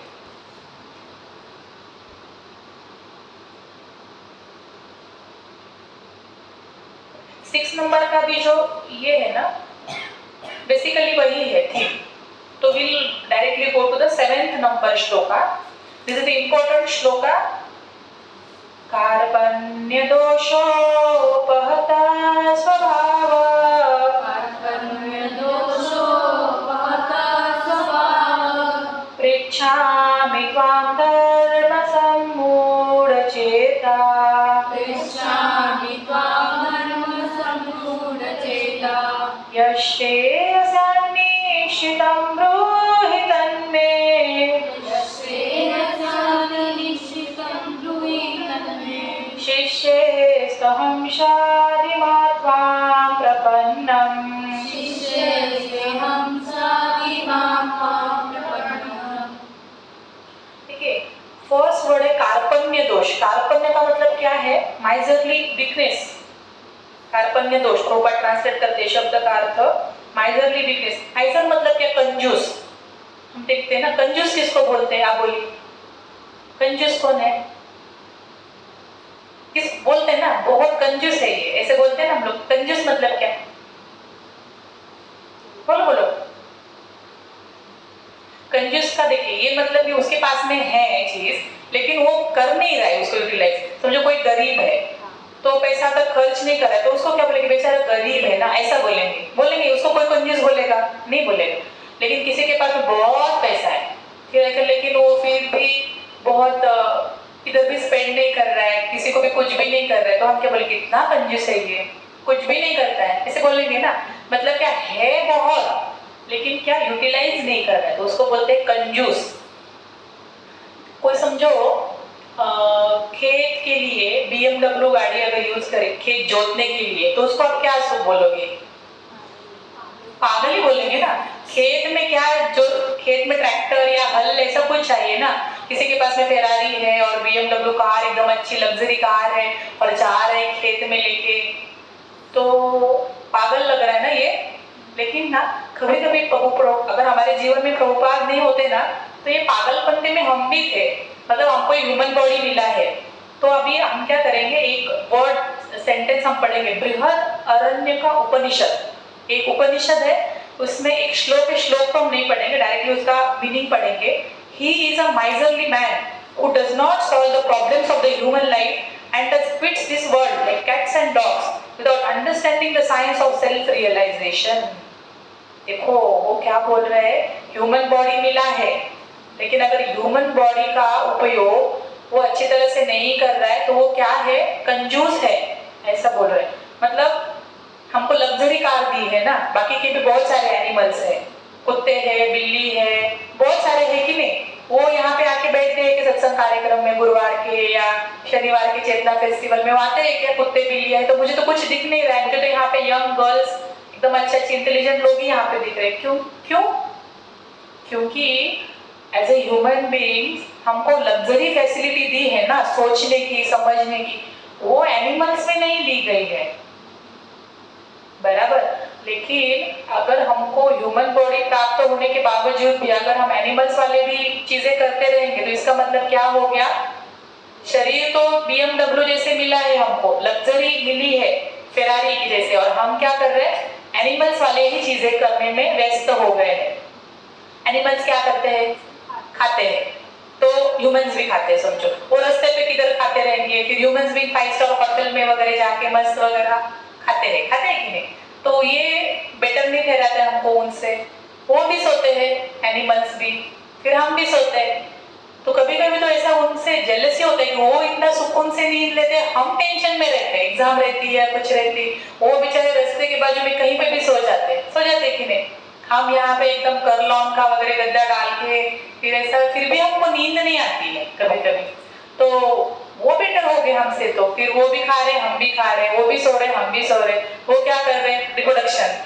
6 नंबर का भी जो ये है ना, बेसिकली वही है थीम। तो will directly go to the 7th number shloka. This is the important shloka. कार्पण्य दोषोपहता स्वभाव, पृच्छामि त्वां धर्म सम्मूढचेता, यश्चेयसान्निश्चितं ब्रूहि तन्मे, शिष्येऽस्त्वहं शाधिमां त्वां प्रपन्नम्। फर्स्ट वर्ड है कार्पण्य दोष। कार्पण्य का मतलब क्या है, माइजरली वीकनेस, कार्पण्य दोष प्रभुपाद ट्रांसलेट करते शब्द का अर्थ माइजरली वीकनेस। माइजर मतलब क्या? कंजूस। हम देखते हैं ना, कंजूस किसको बोलते हैं? आप बोलिए, कंजूस कौन है? किस बोलते हैं ना, बहुत कंजूस है ये, ऐसे बोलते हैं ना हम लोग। कंजूस मतलब क्या? बोलो बोलो। कंजूस का देखिए ये मतलब कि उसके पास में है चीज, लेकिन वो कर नहीं रहा है उसको यूटिलाइज। समझो कोई गरीब है तो पैसा अगर खर्च नहीं कर रहा है तो उसको क्या बोलेंगे? बेचारा गरीब है ना, ऐसा बोलेंगे। बोलेंगे उसको कोई कंजूस बोलेगा? नहीं बोलेगा। लेकिन किसी के पास में बहुत पैसा है फिर, लेकिन वो फिर भी बहुत इधर भी स्पेंड नहीं कर रहा है, किसी को भी कुछ भी नहीं कर रहा है, तो हम क्या बोलेंगे? कितना कंजूस है ये, कुछ भी नहीं करता है, ऐसे बोलेंगे ना। मतलब क्या है बहुत, लेकिन क्या यूटिलाइज नहीं कर रहा है, तो उसको बोलते हैं कंजूस। कोई समझो खेत के लिए BMW गाड़ी अगर यूज करे खेत जोतने के लिए, तो उसको आप क्या बोलोगे? पागल ही बोलेंगे ना। खेत में क्या, जो खेत में ट्रैक्टर या हल ऐसा कुछ चाहिए ना। किसी के पास में फेरारी है और BMW कार एकदम अच्छी लग्जरी कार है और जा रहे हैं खेत में लेके, तो पागल लग रहा है ना ये। लेकिन ना कभी कभी अगर हमारे जीवन में प्रभुपाद नहीं होते ना, तो ये पागलपंते में हम भी थे। मतलब हमको ह्यूमन बॉडी मिला है, तो अभी हम क्या करेंगे, एक वर्ड सेंटेंस हम पढ़ेंगे। बृहद अरण्य का उपनिषद एक उपनिषद है, उसमें एक श्लोक तो हम नहीं पढ़ेंगे, डायरेक्टली उसका मीनिंग पढ़ेंगे। He is a miserly man who does not solve the problems of the human life and thus quits this world like cats and dogs without understanding the science of self realization। देखो वो क्या बोल रहे हैं, ह्यूमन बॉडी मिला है, लेकिन अगर ह्यूमन बॉडी का उपयोग वो अच्छी तरह से नहीं कर रहा है तो वो क्या है? कंजूस है, ऐसा बोल रहे हैं। मतलब हमको लग्जरी कार दी है ना, बाकी के भी बहुत सारे एनिमल्स है, कुत्ते हैं, बिल्ली है, बहुत सारे है कि नहीं। वो यहाँ पे आके बैठते हैं कि सत्संग कार्यक्रम में गुरुवार के या शनिवार के चेतना फेस्टिवल में आते हैं क्या कुत्ते बिल्ली है, तो मुझे तो कुछ दिख नहीं रहा है। मुझे तो यहाँ पे यंग गर्ल्स एकदम अच्छे इंटेलिजेंट लोग ही यहाँ पे दिख रहे हैं। क्यों क्यों? क्योंकि एज ए ह्यूमन बीइंग्स हमको लग्जरी फैसिलिटी दी है ना, सोचने की, समझने की, वो एनिमल्स में नहीं दी गई है, बराबर। लेकिन अगर हमको ह्यूमन बॉडी प्राप्त होने के बावजूद भी अगर हम एनिमल्स वाले भी चीजें करते रहेंगे, तो इसका मतलब क्या हो गया? शरीर तो BMW जैसे मिला है, हमको लग्जरी मिली है फेरारी की जैसे, और हम क्या कर रहे हैं? एनिमल्स वाले ही चीजें करने में व्यस्त हो गए हैं। एनिमल्स क्या करते हैं? खाते हैं, तो ह्यूमंस भी खाते हैं। समझो वो रास्ते पे किधर खाते रहेंगे, फिर ह्यूमंस भी 5 स्टार होटल में वगैरह जाके मस्त वगैरह खाते हैं कि नहीं? तो ये बेटर नहीं ठहराता हमको उनसे। वो भी सोते हैं एनिमल्स भी, फिर हम भी सोते हैं, तो कभी कभी तो ऐसा उनसे जेलसी होता है कि वो इतना सुकून से नींद लेते हैं, हम टेंशन में रहते हैं, एग्जाम रहती है कुछ रहती, वो बेचारे रास्ते के बाजू में कहीं पे भी सो जाते कि नहीं। हम यहाँ पे एकदम करलौन का वगैरह गद्दा डाल के फिर ऐसा, फिर भी हमको नींद नहीं आती है कभी कभी। तो वो बेटर हो गए हमसे, तो फिर वो भी खा रहे हम भी खा रहे, वो भी सो रहे हम भी सो रहे। वो क्या कर रहे हैं? रिप्रोडक्शन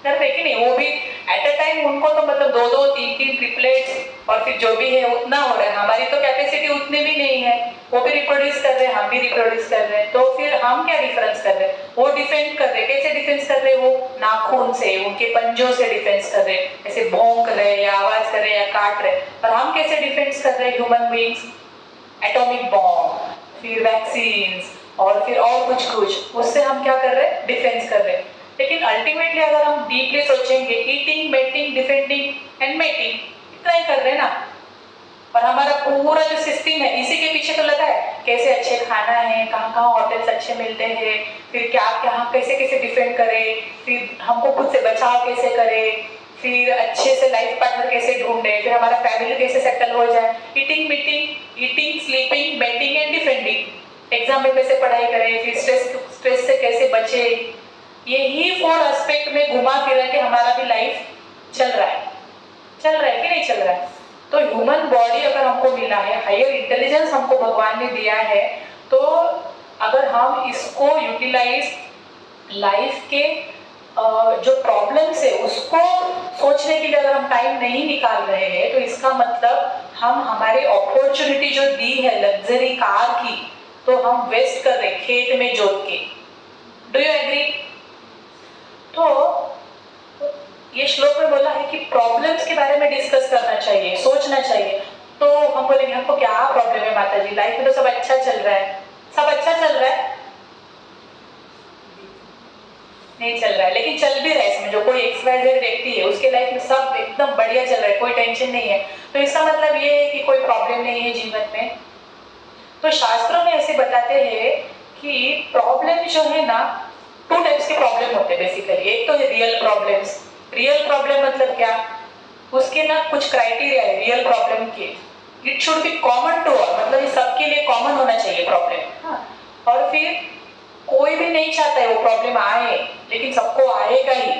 कर रहे कि नहीं? वो भी एट अ टाइम उनको तो मतलब 2-2 3-3 ट्रिपलेट्स और फिर जो भी है उतना हो रहा है। हमारी तो कैपेसिटी उतनी भी नहीं है, वो भी रिप्रोड्यूस कर रहे हैं, हम भी रिप्रोड्यूस कर रहे हैं, तो फिर हम क्या डिफरेंस कर रहे हैं? वो डिफेंड कर रहे, कैसे डिफेंस कर रहे? वो नाखून से, उनके पंजों से डिफेंस कर रहे, ऐसे भौंक रहे या आवाज कर रहे या काट रहे। और हम कैसे डिफेंस कर रहे ह्यूमन बीइंग्स? एटॉमिक बॉम्ब, फिर वैक्सीन और फिर और कुछ, उससे हम क्या कर रहे हैं? डिफेंस कर रहे हैं। लेकिन अल्टीमेटली अगर हम डीपली सोचेंगे, eating, mating, defending and mating, इतना ही कर रहे हैं ना। और हमारा पूरा जो सिस्टम है इसी के पीछे तो लगा है, कैसे अच्छे खाना है, कहाँ कहाँ होटल्स अच्छे मिलते हैं, फिर क्या क्या हम कैसे कैसे डिफेंड करें, फिर हमको खुद से बचाव कैसे करें, फिर अच्छे से लाइफ पार्टनर कैसे ढूंढे, फिर हमारा फैमिली कैसे सेटल हो जाए। Eating, sleeping, mating and defending, exam में कैसे पढ़ाई करें, फिर स्ट्रेस से कैसे बचे। यही 4 एस्पेक्ट में घुमा फिरा के हमारा भी लाइफ चल रहा है कि नहीं चल रहा है। तो ह्यूमन बॉडी अगर हमको मिला है, हायर इंटेलिजेंस हमको भगवान ने दिया है, तो अगर हम इसको यूटिलाइज लाइफ के जो प्रॉब्लम्स है उसको सोचने के लिए अगर हम टाइम नहीं निकाल रहे हैं, तो इसका मतलब हम हमारी अपॉर्चुनिटी जो दी है लग्जरी कार की, तो हम वेस्ट कर रहे खेत में जोत के। Do you agree? तो ये श्लोक में बोला है कि प्रॉब्लम्स के बारे में डिस्कस करना चाहिए, सोचना चाहिए। तो हम बोलेंगे हमको क्या प्रॉब्लम है माता जी, लाइफ में तो सब अच्छा चल रहा है। सब अच्छा चल रहा है? नहीं चल रहा है, लेकिन चल भी रहा है। इसमें जो कोई XYZ व्यक्ति है उसके लाइफ में सब एकदम बढ़िया चल रहा है, कोई टेंशन नहीं है, तो इसका मतलब ये है कि कोई प्रॉब्लम नहीं है जीवन में। तो शास्त्रों में ऐसे बताते हैं कि प्रॉब्लम जो है ना, 2 टाइप्स के प्रॉब्लम होते हैं बेसिकली। एक तो है रियल प्रॉब्लम्स। रियल प्रॉब्लम मतलब क्या, उसके ना कुछ क्राइटेरिया है रियल प्रॉब्लम के। It should be common to all, मतलब ये सबके लिए कॉमन होना चाहिए प्रॉब्लम। हाँ, और फिर कोई भी नहीं चाहता है वो प्रॉब्लम आए, लेकिन सबको आएगा ही।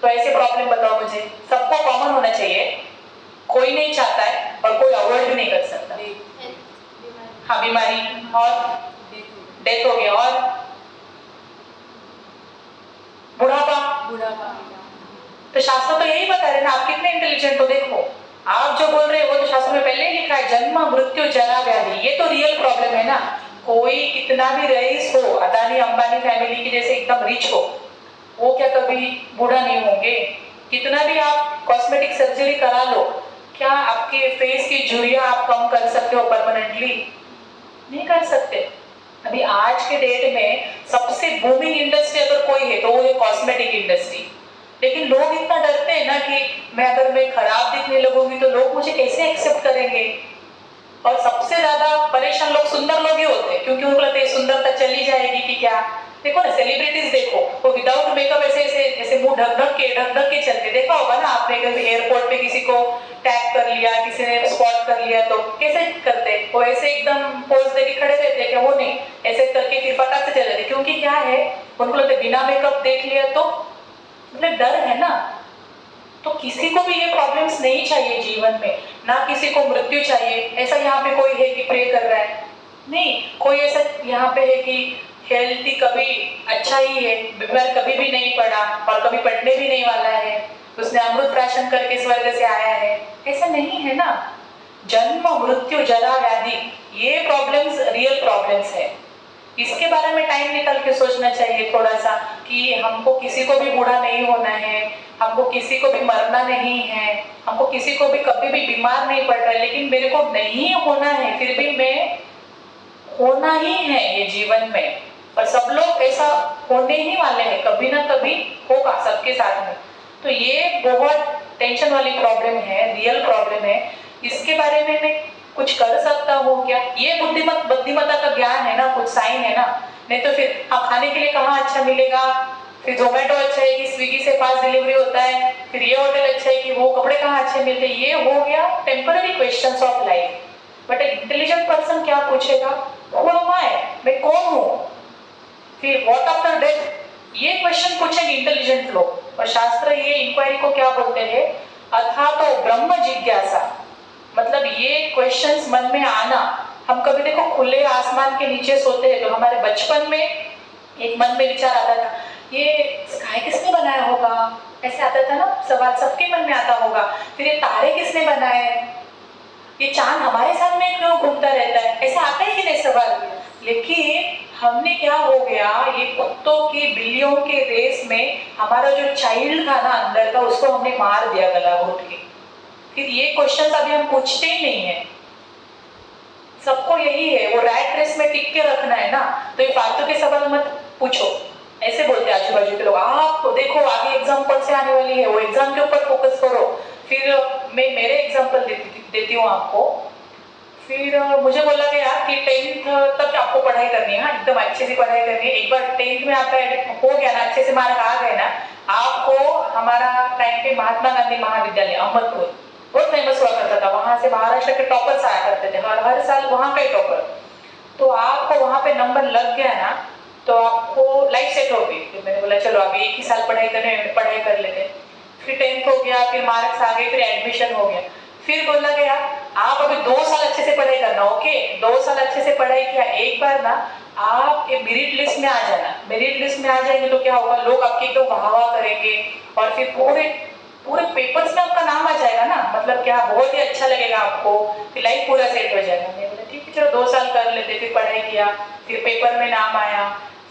तो ऐसे प्रॉब्लम बताओ मुझे, सबको कॉमन होना चाहिए, कोई नहीं चाहता है और कोई अवॉइड भी नहीं कर सकता। हाँ, बीमारी और डेथ हो गया, और बुढ़ापा। तो शास्त्र तो यही बता रहे ना, आप कितने इंटेलिजेंट हो देखो। आप जो बोल रहे हो वो तो शास्त्र में पहले ही लिखा है, जन्म मृत्यु जरा व्याधि। ये तो रियल प्रॉब्लम है ना। कोई कितना भी रईस हो, अदानी अंबानी फैमिली की जैसे एकदम रिच हो, वो क्या कभी बूढ़ा नहीं होंगे? कितना भी आप कॉस्मेटिक सर्जरी करा लो, क्या आपके फेस की झुर्रियां आप कम कर सकते हो परमानेंटली? नहीं कर सकते। अभी आज के डेट में सबसे बूमिंग इंडस्ट्री अगर कोई है तो वो है कॉस्मेटिक इंडस्ट्री। लेकिन लोग इतना डरते हैं ना कि अगर मैं खराब दिखने लगूंगी तो लोग मुझे कैसे एक्सेप्ट करेंगे। और सबसे ज्यादा परेशान लोग सुंदर लोग ही होते हैं, क्योंकि उनको लगता है सुंदरता चली जाएगी कि क्या। देखो ना सेलिब्रिटीज, देखो वो विदाउट मेकअप ऐसे ऐसे ऐसे मुंह ढक ढक के चलते, देखा होगा ना आपने कभी एयरपोर्ट पे किसी को टैग कर लिया, किसी ने स्पॉट कर लिया तो कैसे करते, वो ऐसे एकदम पोज देके खड़े रहते, क्या वो नहीं ऐसे करके फिर फटाक से चले जाते, क्योंकि क्या है उनको लगता है बिना मेकअप देख लिया तो मतलब डर है ना। तो किसी को भी ये प्रॉब्लम्स नहीं चाहिए जीवन में, ना किसी को मृत्यु चाहिए। ऐसा यहाँ पे कोई है कि प्रे कर रहा है, नहीं कोई ऐसा यहाँ पे है कि हेल्थी कभी अच्छा ही है, बीमार कभी भी नहीं पड़ा और कभी पड़ने भी नहीं वाला है, उसने अमृत प्राशन करके स्वर्ग से आया है, ऐसा नहीं है ना। जन्म मृत्यु जरा व्याधि, ये प्रॉब्लम्स रियल प्रॉब्लम्स है। इसके बारे में टाइम निकाल के सोचना चाहिए थोड़ा सा कि हमको किसी को भी बूढ़ा नहीं होना है, हमको किसी को भी मरना नहीं है, हमको किसी को भी कभी भी बीमार नहीं पड़ रहा है, लेकिन मेरे को नहीं होना है, फिर भी मैं होना ही है ये जीवन में। और सब लोग ऐसा होने ही वाले हैं, कभी ना कभी होगा सबके साथ में। तो ये बहुत टेंशन वाली प्रॉब्लम है, रियल प्रॉब्लम है। इसके बारे में मैं कुछ कर सकता हूँ क्या? ये बुद्धिमत्ता का ज्ञान है ना, कुछ साइन है ना। नहीं तो फिर हाँ, खाने के लिए कहाँ अच्छा मिलेगा, फिर जोमेटो अच्छा है कि स्विगी से फास्ट डिलीवरी होता है, फिर ये होटल अच्छा है कि वो कपड़े कहाँ अच्छे मिलते हैं, ये हो गया temporary questions of life. But intelligent person क्या पूछेगा, हु एम आई, मैं कौन हूँ, फिर व्हाट आफ्टर डेथ, ये क्वेश्चन पूछेंगे इंटेलिजेंट लोग। और शास्त्र ये इंक्वायरी को क्या बोलते हैं, अथा तो ब्रह्म जिज्ञासा। मतलब ये क्वेश्चंस मन में आना। हम कभी देखो खुले आसमान के नीचे सोते हैं तो हमारे बचपन में एक मन में विचार आता था, ये स्काई किसने बनाया होगा, ऐसे आता था ना सवाल, सबके मन में आता होगा। फिर ये तारे किसने बनाए, ये चांद हमारे सामने क्यों घूमता रहता है, ऐसा आता है कि नहीं सवाल। लेकिन हमने क्या हो गया, ये कुत्तों की बिल्लियों के रेस में हमारा जो चाइल्ड था ना अंदर का, उसको हमने मार दिया गला घोट के। फिर ये क्वेश्चन अभी हम पूछते ही नहीं है। सबको यही है, वो रैट रेस में टिक के रखना है ना, तो ये फालतू के सवाल मत पूछो। ऐसे बोलते आजू बाजू के लोग, आप देखो आगे एग्जाम कौन से आने वाली है, वो एग्जाम के ऊपर फोकस करो। फिर मैं मेरे एग्जाम्पल देती हूँ आपको। फिर मुझे बोला गया कि 10th तक आपको पढ़ाई करनी है, एकदम अच्छे से पढ़ाई करनी है। एक बार 10th में आपका हो गया ना, अच्छे से मार्क आ गए ना, आपको हमारा टाइम पे महात्मा गांधी महाविद्यालय अहमदपुर बहुत फेमस हुआ करता था, वहां से महाराष्ट्र के टॉपर्स आया करते थे, हर साल वहां का ही टॉपर। तो आपको वहां पे नंबर लग गया ना तो आपको लाइफ सेट हो गई। फिर मैंने बोला चलो अभी एक ही साल पढ़ाई कर लेते। फिर 10th हो गया, फिर मार्क्स आ गए, फिर एडमिशन हो गया। फिर बोला गया आप अभी 2 साल अच्छे से पढ़ाई करना, ओके 2 साल अच्छे से पढ़ाई किया, एक बार ना आप मेरिट लिस्ट में आ जाना। मेरिट लिस्ट में आ जाएंगे तो क्या होगा, लोग आपके तो वाह वाह करेंगे और फिर पूरे पूरे पेपर्स में आपका नाम आ जाएगा ना, मतलब क्या बहुत ही अच्छा लगेगा आपको, फिर लाइफ पूरा सेट हो जाएगा। मैं बोला ठीक है चलो 2 साल कर लेते। फिर पढ़ाई किया, फिर पेपर में नाम आया,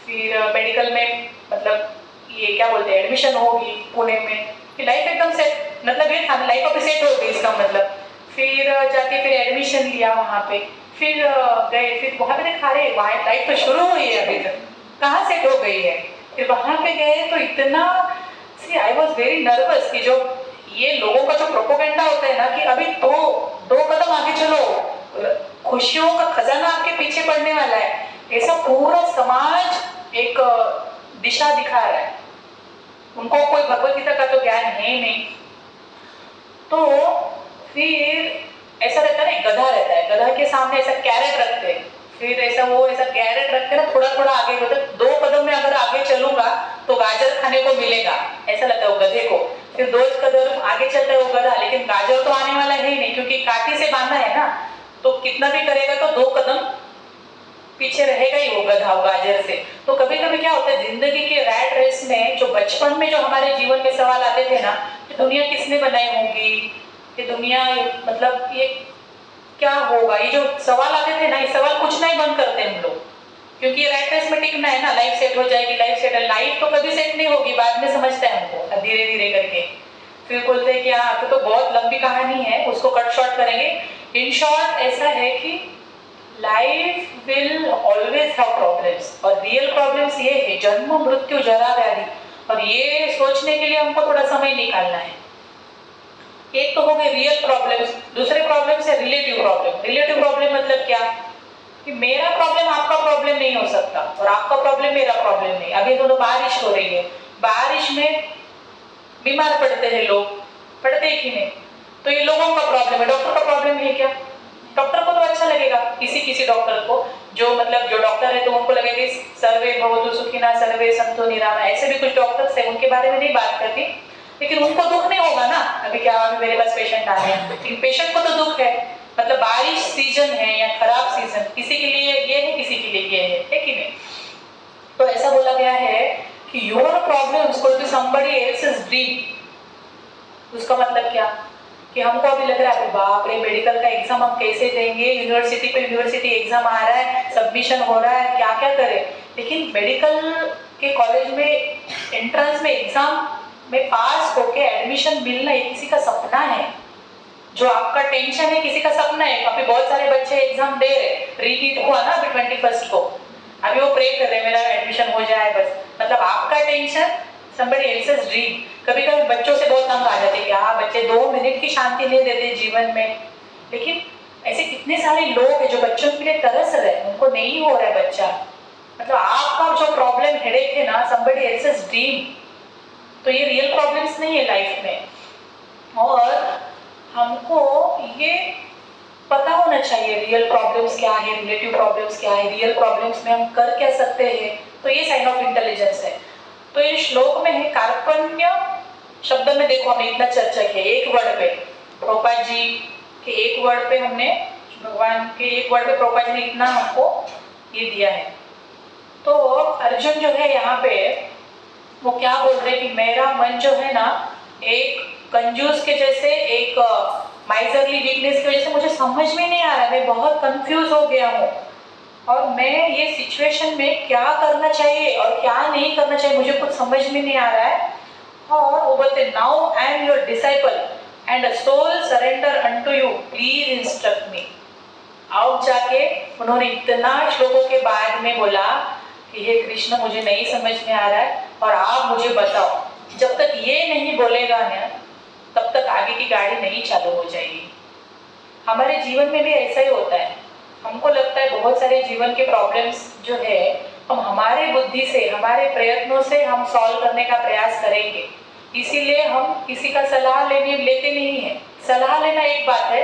फिर मेडिकल में मतलब ये क्या बोलते हैं एडमिशन होगी पुणे में, फिर लाइफ एकदम सेट, मतलब ये था लाइफ अभी सेट हो गई इसका मतलब। फिर जाके फिर एडमिशन लिया वहाँ पे, फिर गए, फिर वहाँ पे देखा रहे वहाँ लाइफ तो शुरू हुई है अभी तक, कहाँ सेट हो गई है। फिर वहाँ पे गए तो इतना सी आई वॉज वेरी नर्वस कि जो ये लोगों का जो प्रोपोगेंडा होता है ना कि अभी दो कदम आगे चलो, खुशियों का खजाना आपके पीछे पड़ने वाला है, ऐसा पूरा समाज एक दिशा दिखा रहा है। उनको कोई भगवत गीता का तो ज्ञान है ही नहीं। तो फिर ऐसा रहता है ना, गधा रहता है, गधा के सामने ऐसा कैरेट रखते हैं, फिर ऐसा वो ऐसा कैरेट रखते ना थोड़ा थोड़ा आगे, मतलब 2 कदम में अगर आगे चलूंगा तो गाजर खाने को मिलेगा, ऐसा लगता है वो गधे को। फिर 2 कदम आगे चलता है वो गधा, लेकिन गाजर तो आने वाला है ही नहीं क्योंकि काठी से बांधा है ना, तो कितना भी करेगा तो 2 कदम पीछे रहेगा ही वो गधा गाजर से। तो कभी कभी क्या होता है जिंदगी के रैट रेस में, जो बचपन में जो हमारे जीवन में सवाल आते थे ना कि दुनिया किसने बनाई होगी, कि दुनिया मतलब ये क्या होगा, ये जो सवाल आते थे ना, ये सवाल पूछना ही बंद करते हैं हम लोग, क्योंकि ये रैट रेस में टिकना है ना, लाइफ सेट हो जाएगी, लाइफ सेट है, लाइफ तो कभी सेट नहीं होगी, बाद में समझता है हमको धीरे धीरे करके। फिर बोलते हैं कि हाँ तो बहुत लंबी कहानी है, उसको कट शॉर्ट करेंगे। इन शॉर्ट ऐसा है कि life will always have problems, और रियल प्रॉब्लम्स ये है जन्म मृत्यु जरा व्याधि, और ये सोचने के लिए हमको थोड़ा समय निकालना है। एक तो हो गए रियल प्रॉब्लम्स, दूसरे प्रॉब्लम्स है रिलेटिव प्रॉब्लम। रिलेटिव प्रॉब्लम मतलब क्या कि मेरा प्रॉब्लम आपका प्रॉब्लम नहीं हो सकता और आपका प्रॉब्लम मेरा प्रॉब्लम नहीं। अभी दोनों बारिश हो रही है, बारिश में बीमार पड़ते हैं लोग, पड़ते ही कि नहीं, तो ये लोगों का प्रॉब्लम है, डॉक्टर का प्रॉब्लम है क्या? डॉक्टर को तो अच्छा लगेगा, किसी किसी डॉक्टर को, जो मतलब जो डॉक्टर है तो उनको लगेगा सर्वे भवतु सुखिनः सर्वे सन्तु निरामयाः, ऐसे भी कुछ डॉक्टर्स है, उनके बारे में नहीं बात करती, लेकिन उनको दुख नहीं होगा ना। अभी क्या अभी मेरे पास पेशेंट आ रहे हैं, लेकिन पेशेंट को तो दुख है, मतलब बारिश सीजन है या खराब सीजन, किसी के लिए ये है किसी के लिए ये है कि नहीं। तो ऐसा बोला गया है कि your problems could be somebody else's dream। उसका मतलब क्या कि हमको अभी लग रहा है बाप रे मेडिकल का एग्जाम हम कैसे देंगे, यूनिवर्सिटी पे यूनिवर्सिटी एग्जाम आ रहा है, सबमिशन हो रहा है, क्या क्या करें। लेकिन मेडिकल के कॉलेज में एंट्रेंस में एग्जाम में पास होके एडमिशन मिलना ये किसी का सपना है। जो आपका टेंशन है किसी का सपना है। अभी बहुत सारे बच्चे एग्जाम दे रहे, रीनीट हुआ ना अभी 21 को, अभी वो प्रे कर रहे मेरा एडमिशन हो जाए बस, मतलब आपका टेंशन somebody else's dream। कभी कभी बच्चों से बहुत तंग आ जाते कि हाँ बच्चे 2 मिनट की शांति नहीं देते जीवन में, लेकिन ऐसे कितने सारे लोग हैं जो बच्चों के लिए तरस रहे हैं, उनको नहीं हो रहा है बच्चा। मतलब आपका जो प्रॉब्लम हेडेक है ना somebody else's dream, तो ये रियल प्रॉब्लम्स नहीं है लाइफ में। और हमको ये पता होना चाहिए रियल प्रॉब्लम्स क्या है, रिलेटिव प्रॉब्लम्स क्या है, रियल प्रॉब्लम्स में हम कर क्या सकते हैं, तो ये साइन ऑफ इंटेलिजेंस है। तो ये श्लोक में है कार्पण्य शब्द में, देखो हमने इतना चर्चा किया एक वर्ड पे, प्रभुपाद जी के एक वर्ड पे हमने, भगवान के एक वर्ड पे प्रभुपाद जी ने इतना हमको ये दिया है। तो अर्जुन जो है यहाँ पे वो क्या बोल रहे कि मेरा मन जो है ना एक कंजूस के जैसे, एक माइजरली वीकनेस की वजह से मुझे समझ में नहीं आ रहा है, मैं बहुत कंफ्यूज हो गया हूँ और मैं ये सिचुएशन में क्या करना चाहिए और क्या नहीं करना चाहिए मुझे कुछ समझ में नहीं आ रहा है। और वो बोलते now I am your disciple and a soul surrender unto you, please instruct me. अब जाके उन्होंने इतना श्लोकों के बाद में बोला कि हे कृष्ण मुझे नहीं समझ में आ रहा है और आप मुझे बताओ। जब तक ये नहीं बोलेगा ना तब तक आगे की गाड़ी नहीं चालू हो जाएगी। हमारे जीवन में भी ऐसा ही होता है, हमको लगता है बहुत सारे जीवन के प्रॉब्लम्स जो है हम हमारे बुद्धि से, हमारे प्रयत्नों से हम सॉल्व करने का प्रयास करेंगे, इसीलिए हम किसी का सलाह लेते नहीं है। सलाह लेना एक बात है,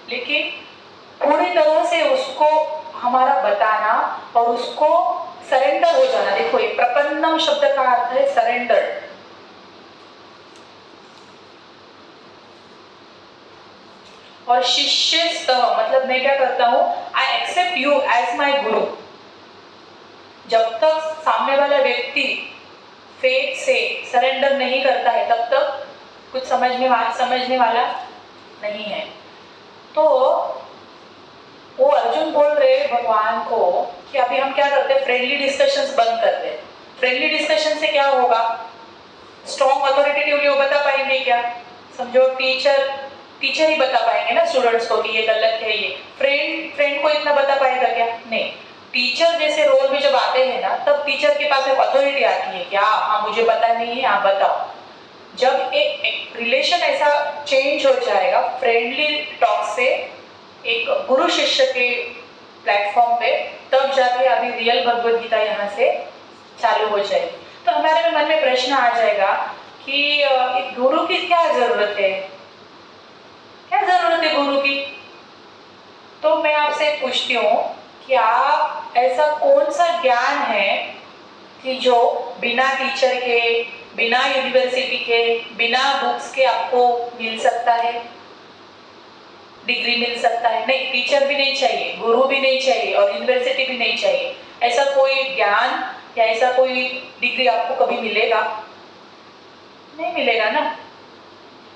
लेकिन पूरी तरह से उसको हमारा बताना और उसको सरेंडर हो जाना। देखो ये प्रपन्नम शब्द का अर्थ है सरेंडर। और शिष्यस्तः मतलब मैं क्या करता हूँ, I accept you as my guru. जब तक सामने वाला व्यक्ति फेथ से सरेंडर नहीं करता है तब तक कुछ समझने वाला नहीं है। तो वो अर्जुन बोल रहे भगवान को कि अभी हम क्या करते हैं, फ्रेंडली डिस्कशंस बंद करते हैं। फ्रेंडली डिस्कशन से क्या होगा, स्ट्रॉन्ग अथॉरिटेटिवली वो बता पाएंगे क्या? समझो टीचर ही बता पाएंगे ना स्टूडेंट्स को कि ये गलत है, ये फ्रेंड को इतना बता पाएगा क्या? नहीं। टीचर जैसे रोल में जब आते हैं ना, तब टीचर के पास एक अथॉरिटी आती है कि हाँ मुझे पता नहीं है, आप बताओ। जब एक रिलेशन ऐसा चेंज हो जाएगा फ्रेंडली टॉक से एक गुरु शिष्य के प्लेटफॉर्म पे, तब जाके अभी रियल भगवद गीता यहाँ से चालू हो जाएगी। तो हमारे मन में प्रश्न आ जाएगा कि गुरु की क्या जरूरत है, क्या जरूरत है गुरु की? तो मैं आपसे पूछती हूँ कि आप ऐसा कौन सा ज्ञान है कि जो बिना टीचर के, बिना यूनिवर्सिटी के, बिना बुक्स के आपको मिल सकता है, डिग्री मिल सकता है? नहीं, टीचर भी नहीं चाहिए, गुरु भी नहीं चाहिए और यूनिवर्सिटी भी नहीं चाहिए। ऐसा कोई ज्ञान या ऐसा कोई डिग्री आपको कभी मिलेगा? नहीं मिलेगा ना।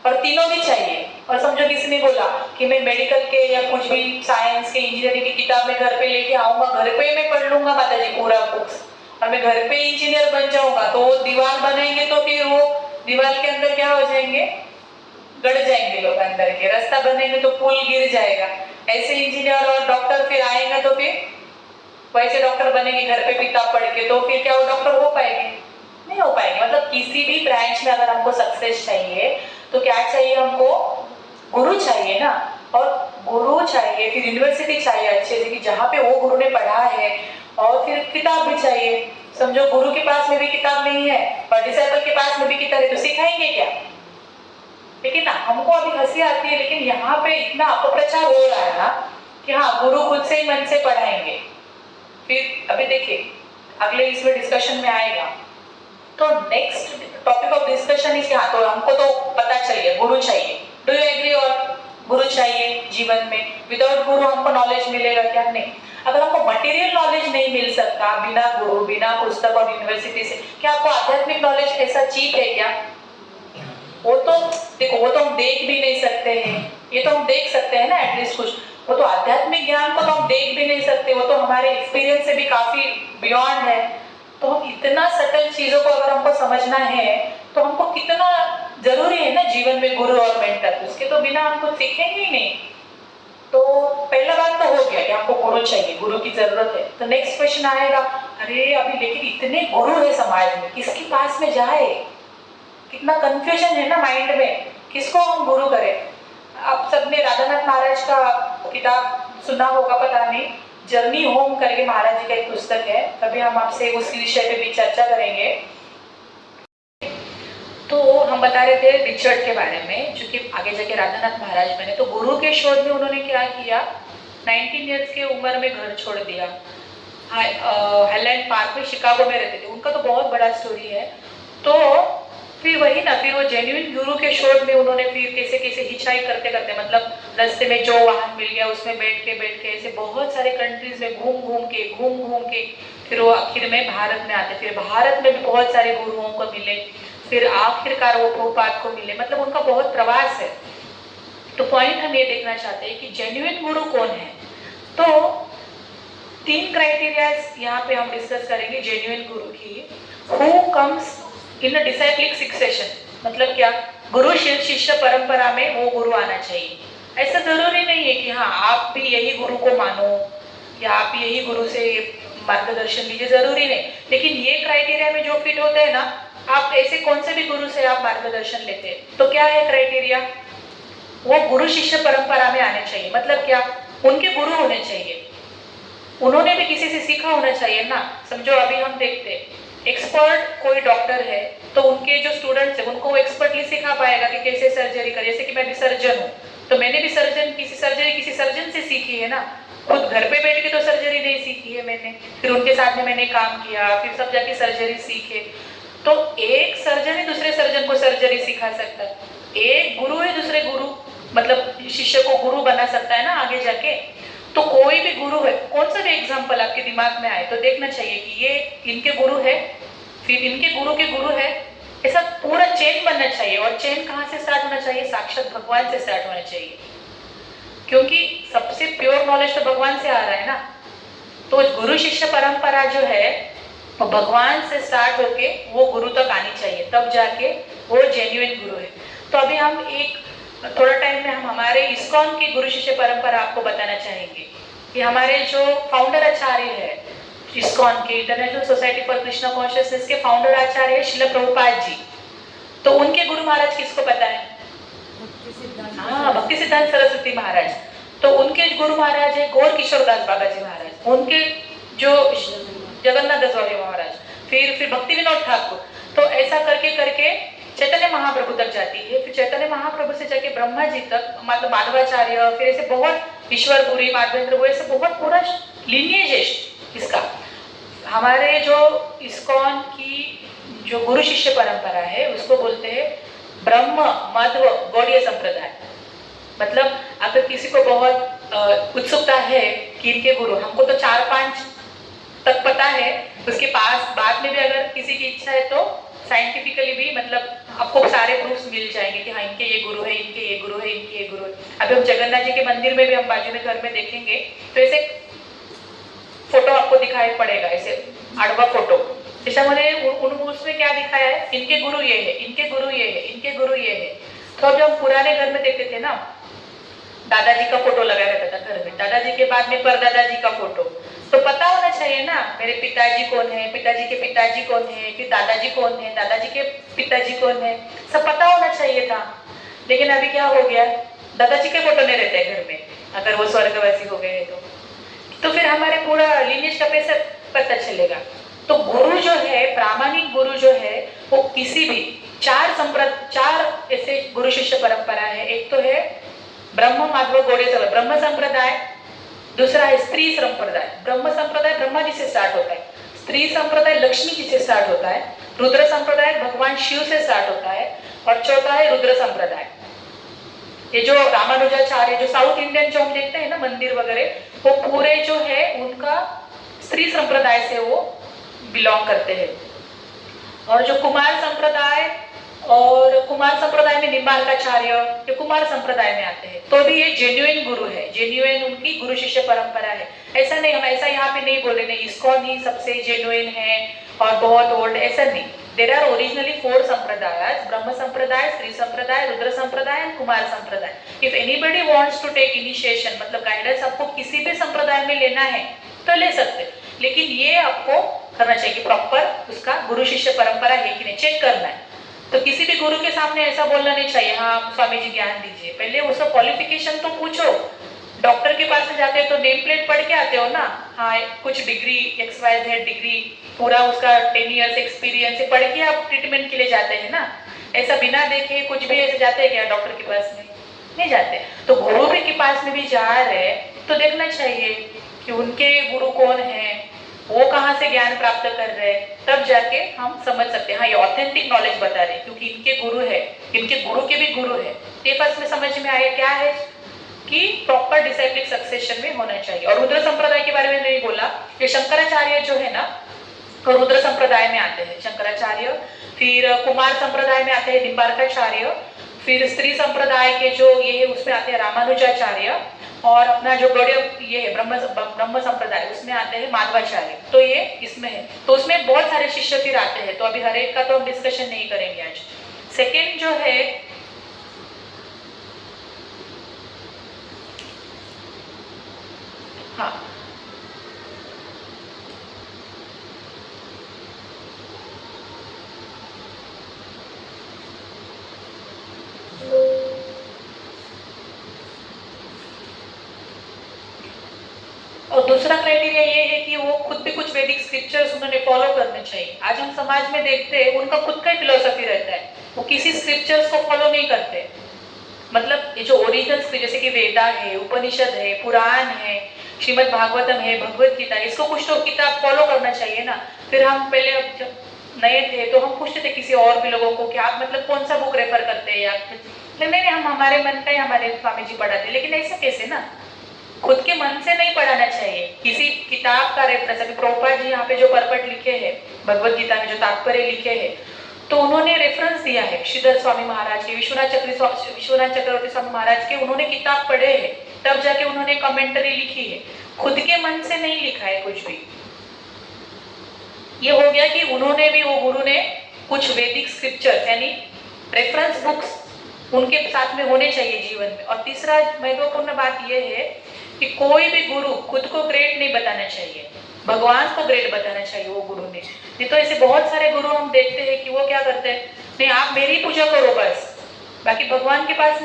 और तीनों भी चाहिए। और समझो किसी ने बोला कि मैं मेडिकल के या कुछ भी साइंस के, इंजीनियरिंग की किताब में घर पे लेके आऊंगा, घर पे मैं पढ़ लूंगा माता जी पूरा बुक्स, और मैं घर पे इंजीनियर बन जाऊंगा, तो वो दीवार बनाएंगे तो फिर वो दीवार के अंदर क्या हो जाएंगे, गड़ जाएंगे लोग अंदर के। रास्ता बनेंगे तो पुल गिर जाएगा। ऐसे इंजीनियर और डॉक्टर फिर आएंगे तो फिर वैसे डॉक्टर बनेंगे घर पे किताब पढ़ के, तो फिर क्या वो डॉक्टर हो पाएंगे? नहीं हो पाएंगे। मतलब किसी भी ब्रांच में अगर हमको सक्सेस चाहिए तो क्या चाहिए हमको? गुरु चाहिए ना। और गुरु चाहिए, फिर यूनिवर्सिटी चाहिए अच्छे से कि जहाँ पे वो गुरु ने पढ़ा है, और फिर किताब भी चाहिए। समझो गुरु के पास में भी किताब नहीं है और डिसाइपल के पास में भी किताब है, तो सिखाएंगे क्या? लेकिन ना, हमको अभी हंसी आती है, लेकिन यहाँ पे इतना अपप्रचार हो रहा है ना कि हाँ गुरु खुद से ही मन से पढ़ाएंगे। फिर अभी देखिए अगले इसमें डिस्कशन में आएगा, तो next topic of discussion is, हाँ तो हमको तो पता चाहिए गुरु चाहिए। Do you agree? और गुरु चाहिए जीवन में। विदाउट गुरु हमको नॉलेज मिलेगा क्या? नहीं। अगर हमको मटेरियल नॉलेज नहीं मिल सकता बिना गुरु, बिना पुस्तक और यूनिवर्सिटी से, क्या आपको आध्यात्मिक नॉलेज ऐसा चीप है क्या? वो तो देखो, वो तो हम देख भी नहीं सकते हैं, ये तो हम देख सकते हैं ना एटलीस्ट कुछ। वो तो आध्यात्मिक ज्ञान को तो हम देख भी नहीं सकते, वो तो हमारे एक्सपीरियंस से भी काफी बियॉन्ड है। तो हम इतना सटल चीजों को अगर हमको समझना है तो हमको कितना जरूरी है ना जीवन में गुरु और मेंटर, उसके तो बिना हम कुछ सीखेंगे ही नहीं। तो पहला बात तो हो गया कि हमको गुरु चाहिए, गुरु की जरूरत है। तो नेक्स्ट क्वेश्चन आएगा, अरे अभी लेकिन इतने गुरु है समाज में, किसके पास में जाए? कितना कंफ्यूजन है ना माइंड में, किसको हम गुरु करें? आप सबने राधानाथ महाराज का किताब सुना होगा, पता नहीं, जर्नी होम करके महाराज जी का एक पुस्तक है। कभी हम आपसे उस विषय पे भी चर्चा करेंगे। तो हम बता रहे थे रिचर्ड के बारे में, जो कि आगे जाके राधानाथ महाराज बने। तो गुरु के शोध में उन्होंने क्या किया, 19 ईयर्स की उम्र में घर छोड़ दिया। हाईलैंड पार्क में शिकागो में रहते थे। उनका तो बहुत बड़ा स्टोरी है। तो फिर वही ना, फिर वो जेन्युइन गुरु के शोध में उन्होंने फिर कैसे कैसे हिचहाइक करते करते, मतलब रास्ते में जो वाहन मिल गया उसमें बैठ के ऐसे बहुत सारे कंट्रीज में घूम घूम के फिर वो आखिर में भारत में आते। फिर भारत में भी बहुत सारे गुरुओं को मिले, फिर आखिरकार वो प्रभुपाद को मिले। मतलब उनका बहुत प्रवास है। तो पॉइंट हम ये देखना चाहते हैं कि जेन्युइन गुरु कौन है। तो 3 क्राइटेरिया यहाँ पे हम डिस्कस करेंगे जेन्युइन गुरु की। हु कम्स इन डिसाइप्लिक सक्सेशन, मतलब क्या, गुरु शिष्य परंपरा में वो गुरु आना चाहिए। ऐसा जरूरी नहीं है कि हाँ आप भी यही गुरु को मानो या आप यही गुरु से मार्गदर्शन लीजिए, जरूरी नहीं। लेकिन ये क्राइटेरिया में जो फिट होते हैं ना, आप ऐसे कौन से भी गुरु से आप मार्गदर्शन लेते हैं, तो क्या है क्राइटेरिया, वो गुरु शिष्य परंपरा में आने चाहिए। मतलब क्या, उनके गुरु होने चाहिए, उन्होंने भी किसी से सीखा होना चाहिए ना। समझो अभी हम देखते हैं एक्सपर्ट कोई डॉक्टर है, तो उनके जो स्टूडेंट्स है उनको वो एक्सपर्टली सिखा पाएगा कि कैसे सर्जरी करे। जैसे कि मैं भी सर्जन हूँ, तो मैंने भी किसी सर्जन से सीखी है ना। खुद घर पे बैठ के तो सर्जरी नहीं सीखी है मैंने, फिर उनके साथ में मैंने काम किया, फिर सब जाके सर्जरी सीखे। तो एक सर्जन ही दूसरे सर्जन को सर्जरी सिखा सकता है, एक गुरु है दूसरे गुरु, मतलब शिष्य को गुरु बना सकता है ना आगे जाके। तो कोई भी गुरु है, कौन सा भी एग्जाम्पल आपके दिमाग में आए तो देखना चाहिए कि ये इनके गुरु है, फिर इनके गुरु के गुरु है। ऐसा पूरा चेन बनना चाहिए। और चेन कहाँ से स्टार्ट होना चाहिए, साक्षात भगवान से स्टार्ट होना चाहिए, क्योंकि सबसे प्योर नॉलेज तो भगवान से आ रहा है ना। तो तो गुरु शिष्य परंपरा जो है वो भगवान से स्टार्ट होके वो गुरु तक आनी चाहिए, तब जाके वो जेन्युइन गुरु है। तो अभी हम एक थोड़ा टाइम में हम हमारे इस्कॉन की गुरु शिष्य परंपरा आपको बताना चाहेंगे कि हमारे जो फाउंडर आचार्य है इस्कॉन के, international society for Krishna consciousness के फाउंडर आचार्य है श्रील प्रभुपाद जी। तो उनके गुरु महाराज किसको पता है? हाँ, भक्ति सिद्धांत सरस्वती महाराज। तो उनके गुरु महाराज है गौर किशोरदास बाबा जी महाराज, उनके जो जगन्नाथ दास बाबा महाराज, फिर भक्ति विनोद ठाकुर। तो ऐसा करके करके चैतन्य महाप्रभु तक जाती है, फिर चैतन्य महाप्रभु से जाके ब्रह्मा जी तक, मतलब माधवाचार्य, फिर ऐसे बहुत ईश्वरपुरी, माधवेंद्र, वो ऐसे बहुत पूरा लीनिएज है इसका। हमारे जो इस्कॉन की जो गुरु शिष्य परंपरा है उसको बोलते हैं ब्रह्म मध्व गौड़ीय संप्रदाय। मतलब अगर किसी को बहुत उत्सुकता है कि इनके गुरु, हमको तो 4-5 तक पता है, उसके पास बाद में भी अगर किसी की इच्छा है तो साइंटिफिकली भी मतलब आपको सारे प्रूफ्स मिल जाएंगे कि हाँ इनके ये गुरु है, इनके ये गुरु है, इनके ये गुरु है। अभी हम जगन्नाथ जी के मंदिर में भी हम बाजू में घर में देखेंगे तो ऐसे फोटो आपको दिखाई पड़ेगा, ऐसे आड़वा फोटो। त्याच्यामध्ये उसमें क्या दिखाया है, इनके गुरु ये है, इनके गुरु ये है, इनके गुरु ये है। तो अब जब हम पुराने घर में देखते थे ना, दादाजी का फोटो लगा रहता था घर में, दादाजी के बाद में परदादाजी का फोटो, तो पता होना चाहिए ना मेरे पिताजी कौन है, पिताजी के पिताजी कौन है, फिर दादाजी कौन है, दादाजी के पिताजी कौन है, सब पता होना चाहिए था। लेकिन अभी क्या हो गया, दादाजी के फोटो नहीं रहते घर में अगर वो स्वर्गवासी हो गए तो फिर हमारे पूरा लीनिएज का कैसे पता चलेगा? तो गुरु जो है, प्रामाणिक गुरु जो है, वो किसी भी चार ऐसे गुरु शिष्य परंपरा है। एक तो है ब्रह्म माधव गौड़ीय संप्रदाय, ब्रह्म संप्रदाय। दूसरा है स्त्री संप्रदाय। ब्रह्म संप्रदाय ब्रह्मा जी से स्टार्ट होता है, स्त्री संप्रदाय लक्ष्मी जी से स्टार्ट होता है, रुद्र संप्रदाय भगवान शिव से स्टार्ट होता है, और चौथा है रुद्र संप्रदाय। ये जो रामानुजाचार्य, जो साउथ इंडियन जो हम देखते हैं ना मंदिर वगैरह, वो पूरे जो है उनका स्त्री संप्रदाय से वो बिलोंग करते हैं। और जो कुमार संप्रदाय, और कुमार संप्रदाय में निम्बार्काचार्य, ये कुमार संप्रदाय में आते हैं। तो भी ये जेन्युइन गुरु है, जेन्युइन उनकी गुरु शिष्य परंपरा है। ऐसा नहीं, हम ऐसा यहाँ पे नहीं बोल रहे, नहीं इस्कॉन ही सबसे जेन्युइन है और बहुत ओल्ड, ऐसा नहीं। देयर आर ओरिजिनली 4 संप्रदाय, ब्रह्म संप्रदाय, स्त्री संप्रदाय, रुद्र संप्रदाय एंड कुमार संप्रदाय। If anybody wants to take initiation, मतलब गाइडेंस आपको किसी भी संप्रदाय में लेना है तो ले सकते, लेकिन ये आपको करना चाहिए कि प्रॉपर उसका गुरु शिष्य परंपरा है कि नहीं, चेक करना है। तो किसी भी गुरु के सामने ऐसा बोलना नहीं चाहिए हाँ स्वामी जी ज्ञान दीजिए, पहले उसका क्वालिफिकेशन तो पूछो। डॉक्टर के पास में जाते हो तो नेम प्लेट पढ़ के आते हो ना, हाँ कुछ डिग्री XYZ डिग्री, पूरा उसका 10 इयर्स एक्सपीरियंस पढ़ के आप ट्रीटमेंट के लिए जाते हैं ना। ऐसा बिना देखे कुछ भी ऐसे जाते हैं क्या डॉक्टर के पास में? नहीं जाते। तो गुरु भी के पास में भी जा रहे तो देखना चाहिए कि उनके गुरु कौन है, वो कहाँ से ज्ञान प्राप्त कर रहे हैं, तब जाके हम समझ सकते हैं हाँ ये ऑथेंटिक नॉलेज बता रहे हैं क्योंकि इनके गुरु है, इनके गुरु के भी गुरु है। ये फर्स्ट में समझ में आया क्या है कि प्रॉपर डिसाइप्लिक सक्सेशन में होना चाहिए। और रुद्र संप्रदाय के बारे में नहीं बोला, ये शंकराचार्य जो है ना तो रुद्र संप्रदाय में आते हैं शंकराचार्य, फिर कुमार संप्रदाय में आते हैं निम्बार्काचार्य, फिर स्त्री संप्रदाय के जो ये है उसमें आते हैं रामानुजाचार्य, और अपना जो गौड़ीय ये है ब्रह्म संप्रदाय उसमें आते हैं माधवाचार्य। तो ये इसमें है, तो उसमें बहुत सारे शिष्य फिर आते हैं। तो अभी हर एक का तो हम डिस्कशन नहीं करेंगे आज। सेकेंड जो है हाँ और दूसरा क्राइटेरिया ये है कि वो खुद भी कुछ वैदिक स्क्रिप्चर्स उन्होंने फॉलो करने चाहिए। आज हम समाज में देखते हैं उनका खुद का ही फिलोसफी रहता है, वो किसी स्क्रिप्चर्स को फॉलो नहीं करते। मतलब ये जो ओरिजिनल स्क्रिप्चर जैसे कि वेदा है, उपनिषद है, पुराण है, श्रीमद् भागवतम है, भगवत गीता, इसको कुछ तो किताब फॉलो करना चाहिए ना। फिर हम पहले जब नए थे तो हम पूछते थे किसी और भी लोगों को कि आप मतलब कौन सा बुक रेफर करते हैं, या नहीं हम हमारे मन का ही हमारे स्वामी जी पढ़ाते। लेकिन ऐसा कैसे ना, खुद के मन से नहीं पढ़ाना चाहिए, किसी किताब का रेफरेंस। अभी प्रभुपाद जी यहाँ पे जो परपट लिखे हैं भगवत गीता में, जो तात्पर्य लिखे हैं, तो उन्होंने रेफरेंस दिया है श्रीधर स्वामी महाराज के, विश्वनाथ चक्रवर्ती स्वामी महाराज के, उन्होंने किताब पढ़े हैं। तब जाके उन्होंने कमेंट्री लिखी है, खुद के मन से नहीं लिखा है कुछ भी। ये हो गया कि उन्होंने भी, वो गुरु ने कुछ वैदिक स्क्रिप्चर यानी रेफरेंस बुक्स उनके साथ में होने चाहिए जीवन में। और तीसरा महत्वपूर्ण बात यह है कि कोई भी गुरु खुद को ग्रेट नहीं बताना चाहिए, भगवान को ग्रेट बताना चाहिए वो गुरु ने। नहीं तो ऐसे बहुत सारे गुरु हम देखते हैं कि वो क्या करते हैं, नहीं आप मेरी पूजा करो बस, बाकी भगवान के पास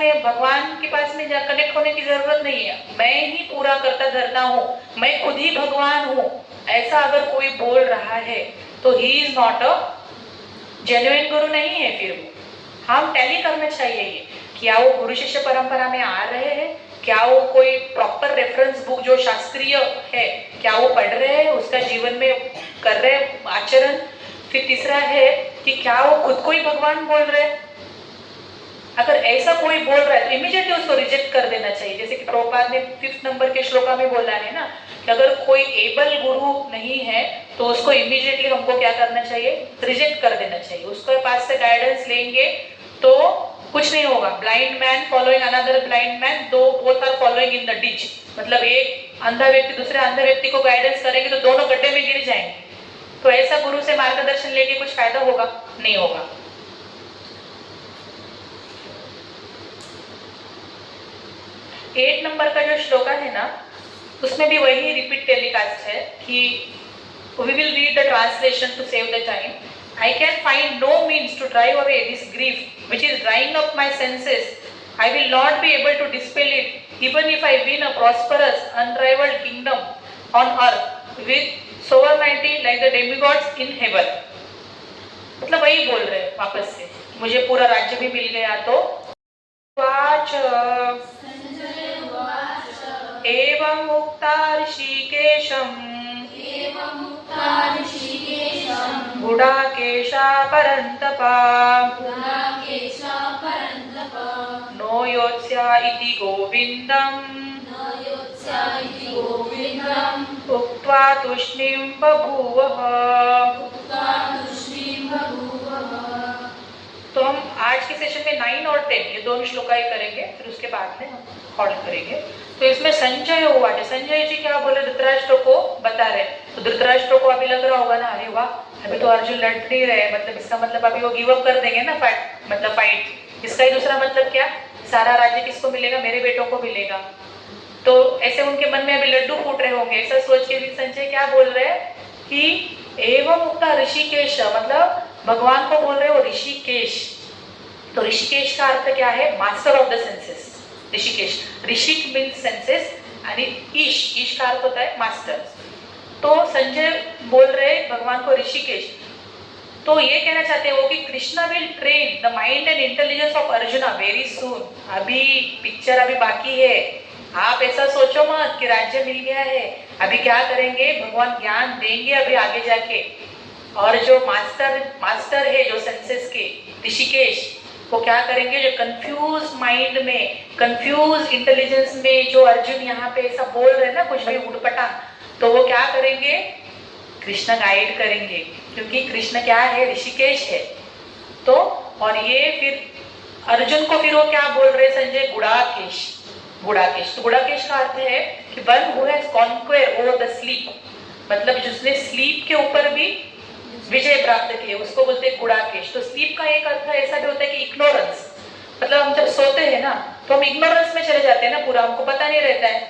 में कनेक्ट होने की जरूरत नहीं है, मैं ही पूरा करता धरता हूँ, मैं खुद ही भगवान हूँ, ऐसा अगर कोई बोल रहा है तो he is not a genuine गुरु नहीं है। फिर वो हम टैली करना चाहिए ये, क्या वो गुरु शिष्य परंपरा में आ रहे हैं, क्या वो कोई प्रॉपर रेफरेंस बुक जो शास्त्रीय है क्या वो पढ़ रहे हैं, उसका जीवन में कर रहे आचरण। फिर तीसरा है कि क्या वो खुद को ही भगवान बोल रहे हैं। अगर ऐसा कोई बोल रहा है तो इमीडिएटली उसको रिजेक्ट कर देना चाहिए। जैसे कि प्रभुपाद ने 5 नंबर के श्लोका में बोला है ना कि अगर कोई एबल गुरु नहीं है तो उसको इमीडिएटली हमको क्या करना चाहिए, रिजेक्ट कर देना चाहिए। उसके पास से गाइडेंस लेंगे तो कुछ नहीं होगा। Blind man following another blind man, दो both are following in the ditch, मतलब एक अंधा व्यक्ति दूसरे अंधे व्यक्ति को गाइडेंस करेंगे तो दोनों गड्ढे में गिर जाएंगे। तो ऐसा गुरु से मार्गदर्शन लेके कुछ फायदा होगा नहीं होगा। 8 नंबर का जो श्लोका है ना उसमें भी वही रिपीट टेलीकास्ट है कि we will read the translation to save the time. I can find no means to drive away this grief which is drying up my senses. I will not be able to dispel it, even if I win a prosperous, unrivaled kingdom on earth with sovereignty like the demigods in heaven. मतलब वही बोल रहे हैं वापस से, मुझे पूरा राज्य भी मिल गया तो वाच एवं मुक्ता ऋषिकेशम् गुडाकेशा परन्तपा नो योत्स्या इति गोविन्दम् उक्त्वा तूष्णीं बभूवः। तो हम आज के सेशन में 9 और 10 ये दोनों श्लोका ही करेंगे, फिर उसके बाद में हम हॉल्ट करेंगे। तो इसमें संजय हुआ है, संजय जी क्या बोले धृतराष्ट्र को बता रहे। तो धृतराष्ट्र को अभी लग रहा होगा ना, अरे वाह अभी तो अर्जुन लड़ नहीं रहे, मतलब इसका मतलब अभी वो गिव अप कर देंगे ना फाइट। इसका ही दूसरा मतलब क्या, सारा राज्य किसको मिलेगा, मेरे बेटों को मिलेगा। तो ऐसे उनके मन में अभी लड्डू फूट रहे होंगे। ऐसा सोच के भी संजय क्या बोल रहे हैं कि एवं मुक्ता ऋषिकेश, मतलब भगवान को बोल रहे हो ऋषिकेश। तो ऋषिकेश का अर्थ क्या है, master of the senses. Hrishikesh, ऋषिक मीन्स सेंसेस आणि ईश का अर्थ होता है मास्टर। तो संजय बोल रहे भगवान को ऋषिकेश। तो ये कहना चाहते हो कि Krishna will train the mind and intelligence of arjuna very soon. अभी पिक्चर अभी बाकी है, आप ऐसा सोचो मत कि राज्य मिल गया है। अभी क्या करेंगे, भगवान ज्ञान देंगे अभी आगे जाके। और जो मास्टर है जो सेंसेस के ऋषिकेश, वो क्या करेंगे, जो कंफ्यूज माइंड में, कंफ्यूज इंटेलिजेंस में जो अर्जुन यहाँ पे ऐसा बोल रहे हैं ना कुछ भी उड़पटा, तो वो क्या करेंगे, कृष्ण गाइड करेंगे, क्योंकि कृष्ण क्या है, ऋषिकेश है। तो और ये फिर अर्जुन को फिर वो क्या बोल रहे संजय, गुड़ाकेश। तो गुड़ाकेश का अर्थ है कि one who has conquer over the sleep, मतलब जिसने स्लीप के ऊपर भी विजय प्राप्त किए उसको बोलते हैं गुड़ाकेश। तो स्लीप का एक अर्थ ऐसा भी होता है कि इग्नोरेंस, मतलब हम जब सोते हैं ना तो हम इग्नोरेंस में चले जाते हैं ना, पूरा हमको पता नहीं रहता है,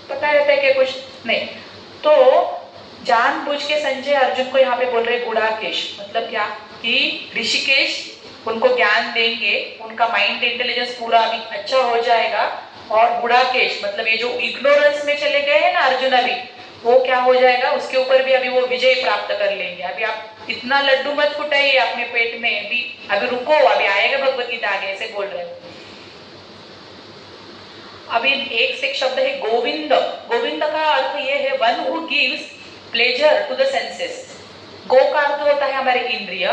पता रहता है कि कुछ नहीं। तो जानबूझ के संजय अर्जुन को यहाँ पे बोल रहे गुड़ाकेश, मतलब क्या कि ऋषिकेश उनको ज्ञान देंगे, उनका माइंड इंटेलिजेंस पूरा अभी अच्छा हो जाएगा। और गुड़ाकेश मतलब ये जो इग्नोरेंस में चले गए हैं ना अर्जुन, अभी वो क्या हो जाएगा, उसके ऊपर भी अभी वो विजय प्राप्त कर लेंगे। अभी आप इतना लड्डू मत फुटाइए अपने पेट में, अभी रुको, अभी आएगा भगवत गीता आगे, ऐसे बोल रहे हैं। अभी एक से एक शब्द है गोविंद। गोविंद का अर्थ ये है one who gives pleasure to the senses. गो का अर्थ होता है हमारे इंद्रिय,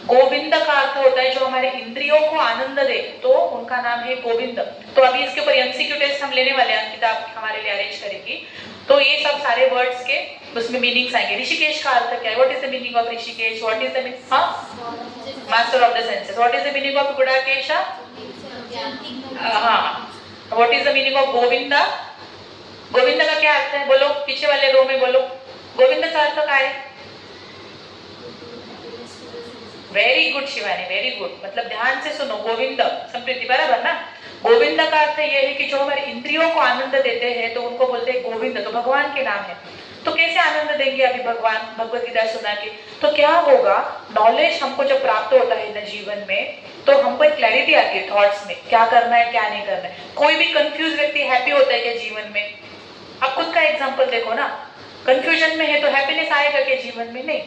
गोविंद का अर्थ होता है जो हमारे इंद्रियों को आनंद दे, तो उनका नाम है गोविंद। तो अभी इसके ऊपर एमसीक्यू टेस्ट हम लेने वाले हैं, किताब हमारे लिए अरेंज करेगी। तो ये सब सारे वर्ड्स के उसमें मीनिंग्स आएंगे। ऋषिकेश का अर्थ क्या है, what is the meaning of Hrishikesh, what is the meaning, master of the senses. What is the meaning of Gudakesh, हाँ, what is the meaning of Govinda, Govind का क्या अर्थ है? बोलो, पीछे वाले रो में बोलो, गोविंद का अर्थ क्या है? Very good Shivani, very good. मतलब ध्यान से सुनो, गोविंद संप्रीति बराबर ना। गोविंद का अर्थ ये है कि जो हमारे इंद्रियों को आनंद देते हैं तो उनको बोलते हैं गोविंद, तो भगवान के नाम है। तो कैसे आनंद देंगे अभी भगवान? भगवत गीता सुना के तो क्या होगा, नॉलेज हमको जब प्राप्त होता है ना जीवन में, तो हमको एक क्लैरिटी आती है थॉट्स में, क्या करना है क्या नहीं करना है। कोई भी कंफ्यूज व्यक्ति हैप्पी होता है क्या जीवन में? आप खुद का एग्जाम्पल देखो ना, कंफ्यूजन में है तो हैप्पीनेस आएगा क्या जीवन में? नहीं।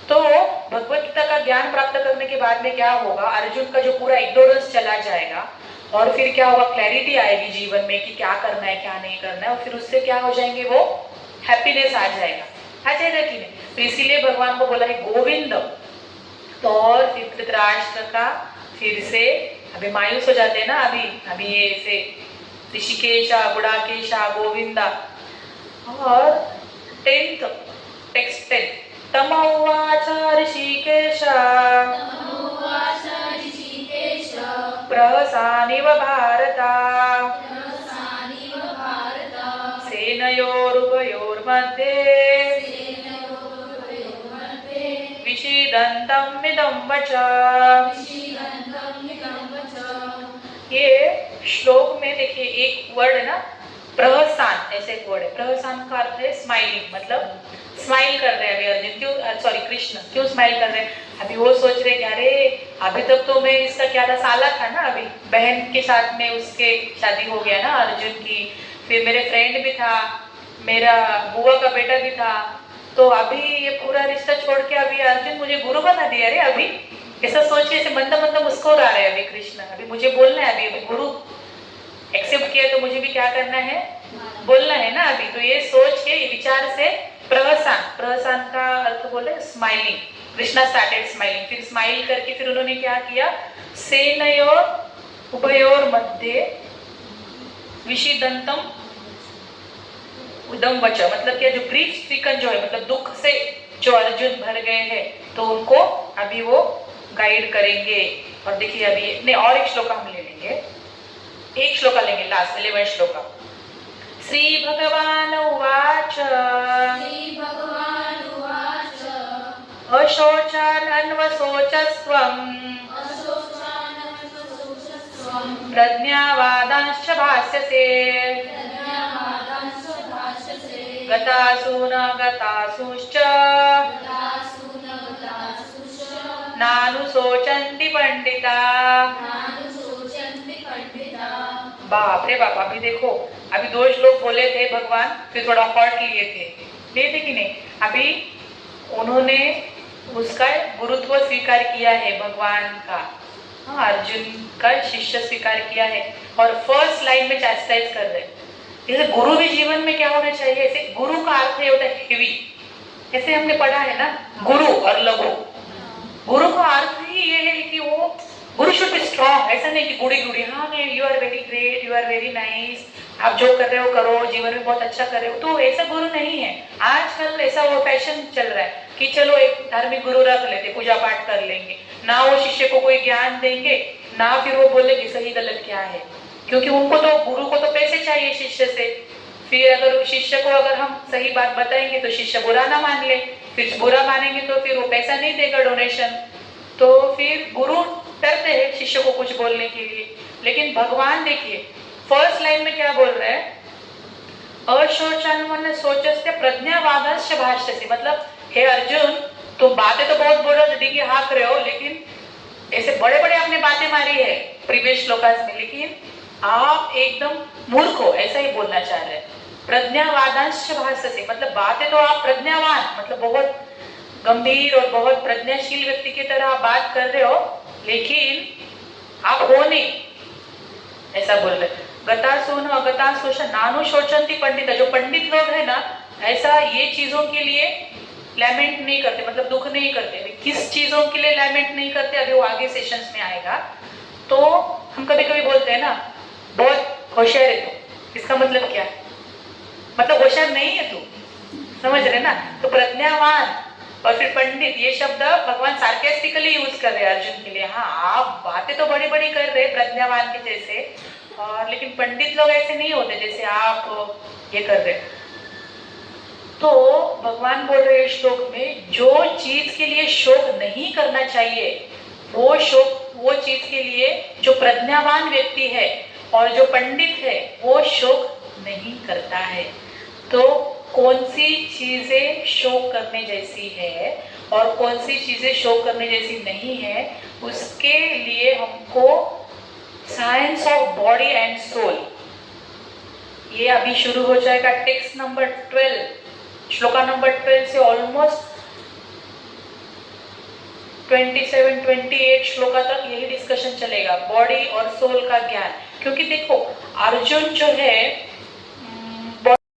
तो भगवत गीता का ज्ञान प्राप्त करने के बाद में क्या होगा, अर्जुन का जो पूरा इग्नोरेंस चला जाएगा और फिर क्या होगा, क्लैरिटी आएगी जीवन में कि क्या करना है क्या नहीं करना है, और फिर उससे क्या हो जाएंगे, वो हैप्पीनेस आ जाएगा कि नहीं। तो इसीलिए भगवान को बोला है गोविंद। तो और फिर धृतराष्ट्र का फिर से अभी मायूस हो जाते हैं ना, अभी ये ऐसे ऋषिकेशा गुड़ाकेशा गोविंदा। और 10th टेक्स्ट 10 तमोवाच ऋषिकेश प्रहसानिव भारत सेनयोरुभयोर्मध्ये विषीदन्तं मिदं वचः। ये श्लोक में देखिए एक वर्ड है ना, प्रहसान, ऐसे एक वर्ड है। प्रहसान का अर्थ है स्माइलिंग, मतलब स्माइल कर रहे हैं अभी अर्जुन। क्यों, सॉरी कृष्ण क्यों स्माइल कर रहे हैं? अभी वो सोच रहे कि अरे अभी तक तो मैं इसका क्या था, साला था ना, अभी बहन के साथ में उसके शादी हो गया ना अर्जुन की, फिर मेरे फ्रेंड भी था, मेरा बुआ का बेटा भी था, तो अभी ये पूरा रिश्ता छोड़ के अभी अर्जुन मुझे गुरु बना दिया रे। अभी ऐसा सोच के ऐसे मंद मंद मुस्कुरा रहे हैं अभी कृष्ण। अभी मुझे बोलना है, अभी गुरु एक्सेप्ट किया तो मुझे भी क्या करना है, बोलना है ना अभी। तो ये सोच के, ये विचार से प्रहसान, प्रहसान का अर्थ बोले स्माइलिंग। कृष्णा स्टार्टेड स्माइलिंग, फिर स्माइल करके फिर उन्होंने क्या किया, सेनयोर उभयोर मध्य विषीदंतम उदम वच, मतलब क्या, जो ग्रीफ स्ट्रिकन जो है, मतलब दुख से जो अर्जुन भर गए हैं, तो उनको अभी वो गाइड करेंगे। और देखिए अभी नहीं, और एक श्लोक हम ले लेंगे, एक श्लोक लेंगे लास्ट 11 श्लोक। श्री भगवान उवाच अशोचानन्वशोचस्त्वं प्रज्ञावादांश्च भाष्यसे गतासु न गतासुश्च नानुशोचन्ति पंडिता। बाप रे बाप, अभी देखो, अभी 2 श्लोक बोले थे भगवान, फिर थोड़ा हॉट लिए थे कि नहीं। अभी उन्होंने उसका गुरुत्व स्वीकार किया है भगवान का, हाँ, अर्जुन का शिष्य स्वीकार किया है, और फर्स्ट लाइन में चैस्टाइज कर रहे हैं। जैसे गुरु भी जीवन में क्या होना चाहिए, ऐसे गुरु का अर्थ होता है हेवी, ऐसे हमने पढ़ा है ना, गुरु और लघु। गुरु का अर्थ ही ये है कि वो गुरु शुड बी स्ट्रॉन्ग, ऐसा नहीं कि गुड़ी गुड़ी, हाँ नहीं, you are very great, you are very nice, आप जो कर रहे हो करो, जीवन में बहुत अच्छा कर रहे हो, तो ऐसा गुरु नहीं है। आजकल ऐसा वो फैशन चल रहा है कि चलो एक धार्मिक गुरु रख लेते, पूजा पाठ कर लेंगे, ना वो शिष्य को कोई ज्ञान देंगे, ना फिर वो बोलेंगे सही गलत क्या है, क्योंकि उनको तो, गुरु को तो पैसे चाहिए शिष्य से। फिर अगर शिष्य को अगर हम सही बात बताएंगे तो शिष्य बुरा ना मान ले, फिर बुरा मानेंगे तो फिर वो पैसा नहीं देगा डोनेशन, तो फिर गुरु डरते हैं शिष्य को कुछ बोलने के लिए। लेकिन भगवान देखिए फर्स्ट लाइन में क्या बोल रहे हैं, अशोचन सोचस्ते प्रज्ञावादस्य भाष्यसे, मतलब हे अर्जुन, तुम बातें तो बहुत बोल रहे हो, डिग्गी हाँक रहे हो, लेकिन ऐसे बड़े बड़े आपने बातें मारी है प्रीवियस श्लोकास में, लेकिन आप एकदम मूर्ख हो, ऐसा ही बोलना चाह रहे हैं। प्रज्ञावादस्य भाष्यसे, मतलब बातें तो आप प्रज्ञावान, मतलब बहुत गंभीर और बहुत प्रज्ञाशील व्यक्ति की तरह आप बात कर रहे हो, लेकिन आप हो नहीं, ऐसा बोल रहे। गतासु न अगतासु नानु शोचंती पंडित, जो पंडित लोग है ना, ऐसा ये चीजों के लिए लैमेंट नहीं करते, मतलब दुख नहीं करते। किस चीजों के लिए लैमेंट नहीं करते, अभी वो आगे सेशंस में आएगा। तो हम कभी कभी बोलते हैं ना, बहुत होशियार है तू, इसका मतलब क्या है, मतलब होशियार नहीं है तू, समझ रहे ना। तो प्रज्ञावान और फिर पंडित, ये शब्द भगवान सार्केस्टिकली यूज कर रहे हैं अर्जुन के लिए। हाँ, आप बातें तो बड़ी बड़ी कर रहे प्रज्ञावान के जैसे, और लेकिन पंडित लोग ऐसे नहीं होते जैसे आप ये कर रहे हैं। तो भगवान बोल रहे हैं श्लोक में, जो चीज के लिए शोक नहीं करना चाहिए वो चीज के लिए जो प्रज्ञावान व्यक्ति है और जो पंडित है वो शोक नहीं करता है। तो कौन सी चीजें शोक करने जैसी है और कौन सी चीजें शोक करने जैसी नहीं है, उसके लिए हमको science of body and soul, ये अभी शुरू हो जाएगा। टेक्स्ट नंबर 12, श्लोका नंबर 12 से ऑलमोस्ट 27-28 श्लोका तक यही डिस्कशन चलेगा, बॉडी और सोल का ज्ञान। क्योंकि देखो अर्जुन जो है